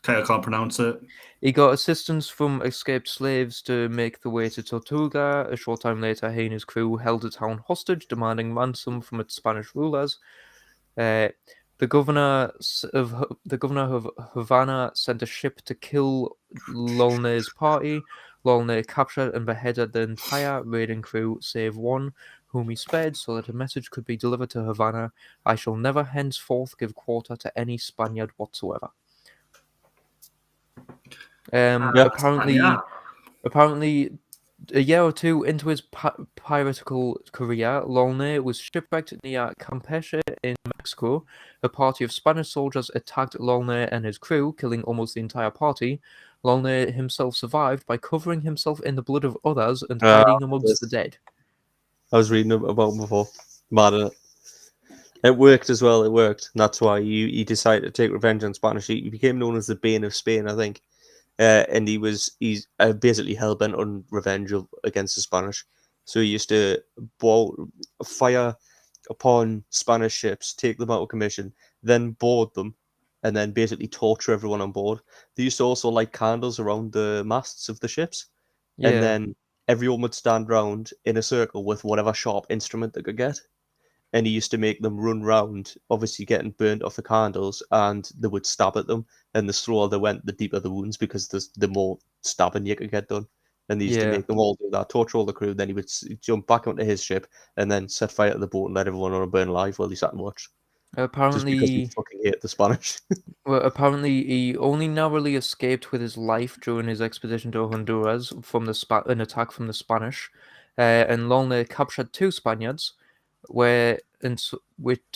[SPEAKER 3] I can't pronounce it.
[SPEAKER 4] He got assistance from escaped slaves to make the way to Tortuga. A short time later, he and his crew held a town hostage, demanding ransom from its Spanish rulers. The governor of Havana sent a ship to kill Lolnet's party. Lolnet captured and beheaded the entire raiding crew, save one, whom he spared so that a message could be delivered to Havana. I shall never henceforth give quarter to any Spaniard whatsoever. Apparently, a year or two into his piratical career, Laulne was shipwrecked near Campeche in Mexico. A party of Spanish soldiers attacked Laulne and his crew, killing almost the entire party. Laulne himself survived by covering himself in the blood of others and hiding amongst the dead.
[SPEAKER 2] I was reading about him before. Mad at it. It worked as well. It worked. And that's why he decided to take revenge on Spanish. He became known as the Bane of Spain, I think. And he's basically hell-bent on revenge against the Spanish. So he used to fire upon Spanish ships, take them out of commission, then board them, and then basically torture everyone on board. They used to also light candles around the masts of the ships, and then everyone would stand round in a circle with whatever sharp instrument they could get. And he used to make them run round, obviously getting burnt off the candles, and they would stab at them. And the slower they went, the deeper the wounds, because the more stabbing you could get done. And they used to make them all do that, torture all the crew. Then he would jump back onto his ship and then set fire to the boat and let everyone on burn alive while he sat and watched.
[SPEAKER 4] Apparently,
[SPEAKER 2] just because he fucking hated the Spanish.
[SPEAKER 4] Well, apparently he only narrowly escaped with his life during his expedition to Honduras from an attack from the Spanish, and Laulne captured 2 Spaniards, to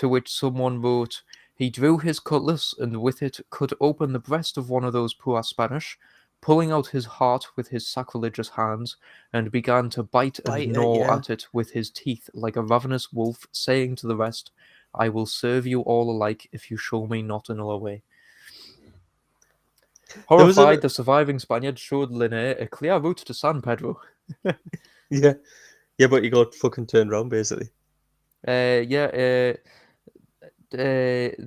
[SPEAKER 4] which someone wrote, he drew his cutlass and with it cut open the breast of one of those poor Spanish, pulling out his heart with his sacrilegious hands, and began to bite and gnaw at it with his teeth like a ravenous wolf, saying to the rest, I will serve you all alike if you show me not another way. Horrified, the surviving Spaniard showed Linné a clear route to San Pedro.
[SPEAKER 2] Yeah, but you got fucking turned around, basically.
[SPEAKER 4] They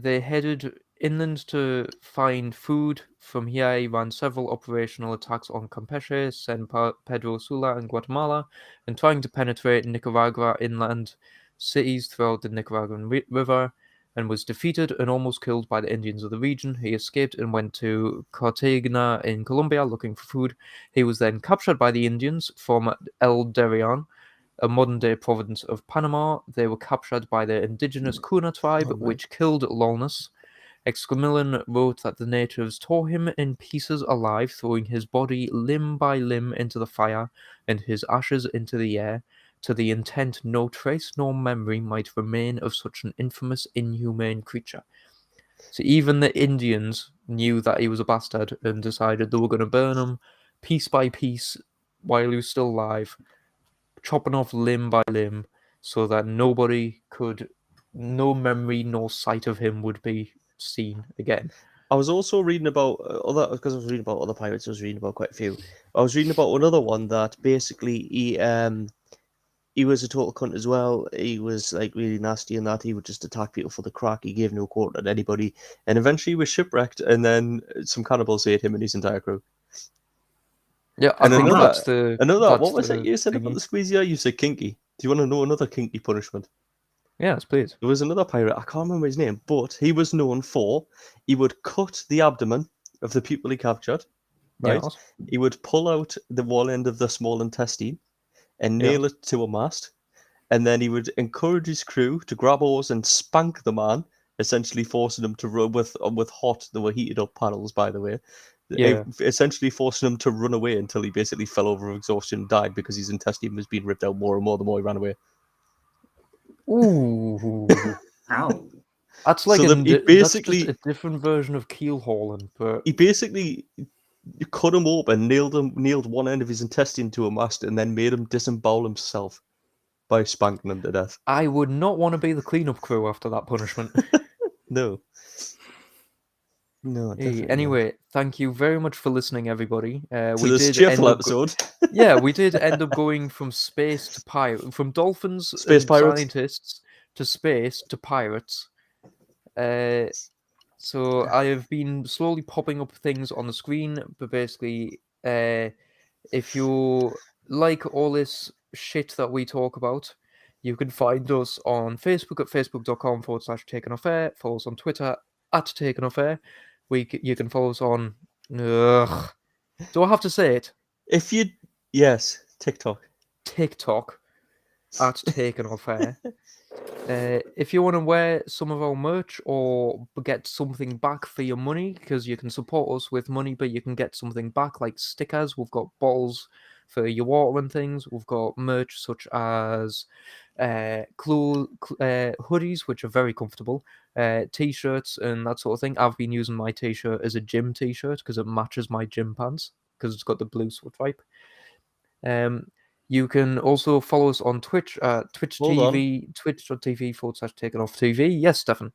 [SPEAKER 4] headed inland to find food. From here, he ran several operational attacks on Campeche, San Pedro Sula, and Guatemala, and trying to penetrate Nicaragua inland cities throughout the Nicaraguan River, and was defeated and almost killed by the Indians of the region. He escaped and went to Cartagena in Colombia looking for food. He was then captured by the Indians from El Darien, a modern-day province of Panama. They were captured by the indigenous Kuna tribe, which killed Laulne. Exclamillan wrote that the natives tore him in pieces alive, throwing his body limb by limb into the fire and his ashes into the air, to the intent no trace nor memory might remain of such an infamous, inhumane creature. So even the Indians knew that he was a bastard and decided they were going to burn him piece by piece while he was still alive, chopping off limb by limb, so that no memory nor sight of him would be seen again.
[SPEAKER 2] I was also reading about because I was reading about other pirates. I was reading about quite a few. I was reading about another one that basically he was a total cunt as well. He was like really nasty in that he would just attack people for the crack. He gave no quarter to anybody, and eventually he was shipwrecked. And then some cannibals ate him and his entire crew.
[SPEAKER 4] Yeah, I think that's the.
[SPEAKER 2] What was it you said about the squeezy? You said kinky. Do you want to know another kinky punishment?
[SPEAKER 4] Yes, please.
[SPEAKER 2] There was another pirate. I can't remember his name, but he was known for he would cut the abdomen of the people he captured. Right. Yes. He would pull out the wall end of the small intestine and nail it to a mast, and then he would encourage his crew to grab oars and spank the man, essentially forcing them to run with hot. They were heated up paddles, by the way. Yeah. Essentially forcing him to run away until he basically fell over of exhaustion and died because his intestine was being ripped out more and more the more he ran away.
[SPEAKER 4] Ooh.
[SPEAKER 3] Ow.
[SPEAKER 4] That's like that's just a different version of keel hauling, but
[SPEAKER 2] he basically cut him open, nailed one end of his intestine to a mast, and then made him disembowel himself by spanking him to death.
[SPEAKER 4] I would not want to be the cleanup crew after that punishment.
[SPEAKER 2] No, definitely
[SPEAKER 4] anyway, thank you very much for listening, everybody.
[SPEAKER 2] We this did cheerful episode.
[SPEAKER 4] We did end up going from space to from dolphins,
[SPEAKER 2] space pirates,
[SPEAKER 4] scientists to space to pirates. So I have been slowly popping up things on the screen, but basically, if you like all this shit that we talk about, you can find us on Facebook at facebook.com/takeonafair. Follow us on Twitter at takeonafair. You can follow us on. Do I have to say it?
[SPEAKER 2] Yes, TikTok.
[SPEAKER 4] at Taken Off Air. If you want to wear some of our merch or get something back for your money, because you can support us with money, but you can get something back like stickers. We've got bottles for your water and things. We've got merch such as hoodies, which are very comfortable, t-shirts and that sort of thing. I've been using my t-shirt as a gym t-shirt because it matches my gym pants because it's got the blue stripe. You can also follow us on Twitch, twitch.tv/TakenOffTV. Yes, Stefan.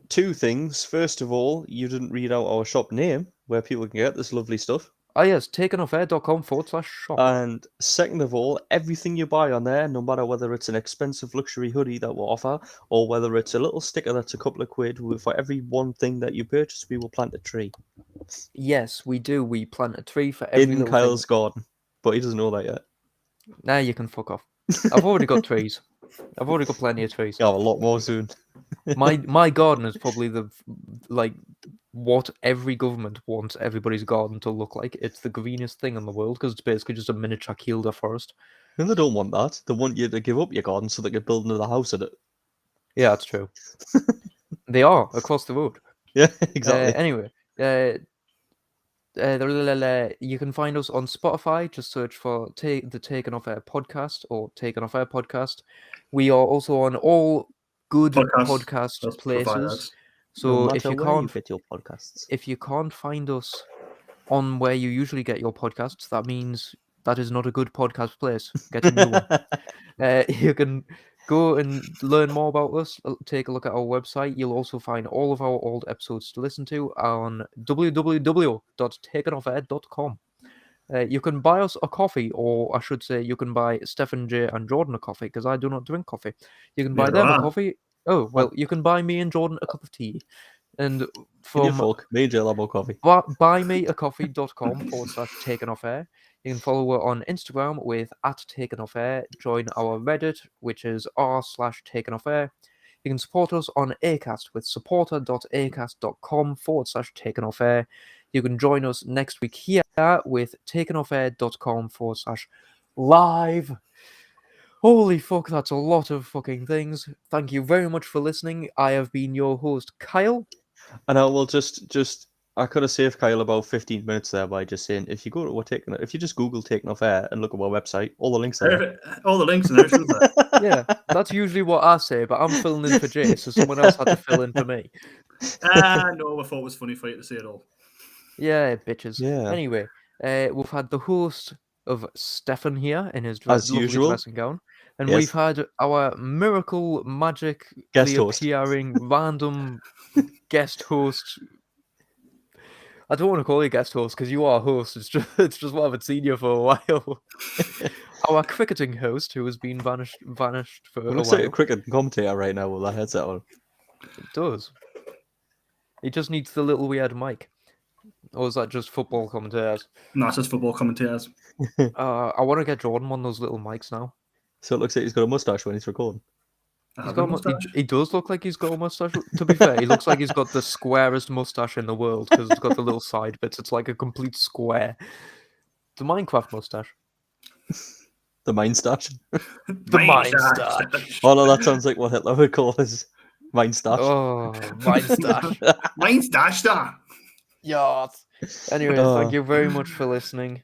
[SPEAKER 2] 2 things. First of all, you didn't read out our shop name where people can get this lovely stuff.
[SPEAKER 4] Yes, takenoffair.com/shop.
[SPEAKER 2] And second of all, everything you buy on there, no matter whether it's an expensive luxury hoodie that we'll offer, or whether it's a little sticker that's a couple of quid, for every one thing that you purchase, we will plant a tree.
[SPEAKER 4] Yes, we do. We plant a tree for every
[SPEAKER 2] in
[SPEAKER 4] little
[SPEAKER 2] Kyle's
[SPEAKER 4] thing.
[SPEAKER 2] garden, but he doesn't know that yet.
[SPEAKER 4] Nah, you can fuck off. I've already got trees. I've already got plenty of trees.
[SPEAKER 2] You'll have a lot more soon.
[SPEAKER 4] My garden is probably what every government wants everybody's garden to look like. It's the greenest thing in the world because it's basically just a miniature Kielder forest.
[SPEAKER 2] And they don't want that. They want you to give up your garden so they can build another house in it.
[SPEAKER 4] Yeah, that's true. They are across the road.
[SPEAKER 2] Yeah, exactly.
[SPEAKER 4] Anyway, you can find us on Spotify. Just search for the Taken Off Air podcast or Taken Off Air podcast. We are also on all good podcast places.
[SPEAKER 3] Providers.
[SPEAKER 4] So
[SPEAKER 2] no
[SPEAKER 4] if you
[SPEAKER 2] where
[SPEAKER 4] can't
[SPEAKER 2] you get your podcasts,
[SPEAKER 4] if you can't find us on where you usually get your podcasts, that means that is not a good podcast place. Get a new one. You can go and learn more about us. Take a look at our website. You'll also find all of our old episodes to listen to on www.takenoffair.com. You can buy us a coffee, or I should say, you can buy Stefan J and Jordan a coffee because I do not drink coffee. You can buy them a coffee. Oh, well, you can buy me and Jordan a cup of tea. And from
[SPEAKER 2] Major level coffee.
[SPEAKER 4] buymeacoffee.com/takenoffair. You can follow her on Instagram with @takenoffair. Join our Reddit, which is r/takenoffair. You can support us on Acast with supporter.acast.com/takenoffair. You can join us next week here with takenoffair.com/live. Holy fuck, that's a lot of fucking things. Thank you very much for listening. I have been your host, Kyle.
[SPEAKER 2] And I will I could have saved Kyle about 15 minutes there by just saying, if you just Google Taken Off Air and look at our website, all the links are there.
[SPEAKER 3] All the links and everything there.
[SPEAKER 4] Yeah, that's usually what I say, but I'm filling in for Jay, so someone else had to fill in for me.
[SPEAKER 3] No, I thought it was funny for you to say it all.
[SPEAKER 4] Yeah, bitches.
[SPEAKER 2] Yeah.
[SPEAKER 4] Anyway, we've had the host of Stefan here in his
[SPEAKER 2] As
[SPEAKER 4] lovely
[SPEAKER 2] usual.
[SPEAKER 4] dressing gown. And
[SPEAKER 2] Yes.
[SPEAKER 4] we've had our miracle magically
[SPEAKER 2] Guest host.
[SPEAKER 4] appearing random guest host. I don't want to call you guest host because you are a host. It's just what I haven't seen you for a while. Our cricketing host, who has been vanished for a while.
[SPEAKER 2] Looks like a cricket commentator right now with that headset on.
[SPEAKER 4] It does. He just needs the little weird mic. Or is that just football commentators?
[SPEAKER 3] No, it's just football commentators.
[SPEAKER 4] I want to get Jordan one of those little mics now.
[SPEAKER 2] So it looks like he's got a mustache when he's recording.
[SPEAKER 4] He does look like he's got a mustache. To be fair, he looks like he's got the squarest mustache in the world because it's got the little side bits. It's like a complete square. The Minecraft mustache.
[SPEAKER 2] The Mind Stash.
[SPEAKER 4] The Mind Stash.
[SPEAKER 2] Oh no, that sounds like what Hitler would call his Mind Stash.
[SPEAKER 4] Oh, Mind Stash.
[SPEAKER 3] Mind Stash, that.
[SPEAKER 4] Yes. Anyway, thank you very much for listening.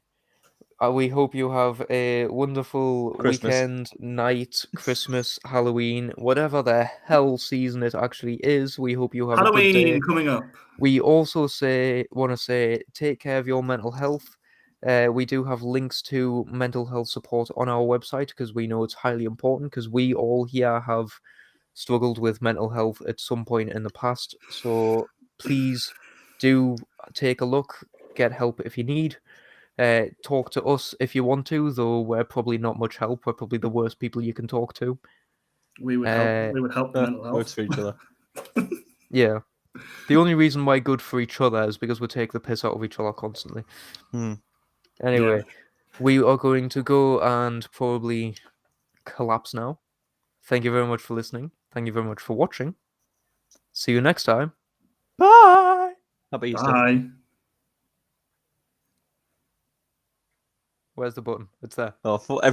[SPEAKER 4] We hope you have a wonderful weekend, night, Christmas, Halloween, whatever the hell season it actually is. We hope you have
[SPEAKER 3] Halloween
[SPEAKER 4] a good day.
[SPEAKER 3] Coming up.
[SPEAKER 4] We also want to say take care of your mental health. We do have links to mental health support on our website because we know it's highly important because we all here have struggled with mental health at some point in the past. So please do take a look, get help if you need. Talk to us if you want to, though we're probably not much help. We're probably the worst people you can talk to.
[SPEAKER 3] We would help. We would help the mental health.
[SPEAKER 2] Works for each other.
[SPEAKER 4] Yeah. The only reason why good for each other is because we take the piss out of each other constantly. Anyway, we are going to go and probably collapse now. Thank you very much for listening. Thank you very much for watching. See you next time. Bye.
[SPEAKER 2] Happy Easter.
[SPEAKER 3] Bye.
[SPEAKER 4] Where's the button? It's there.
[SPEAKER 2] Oh, for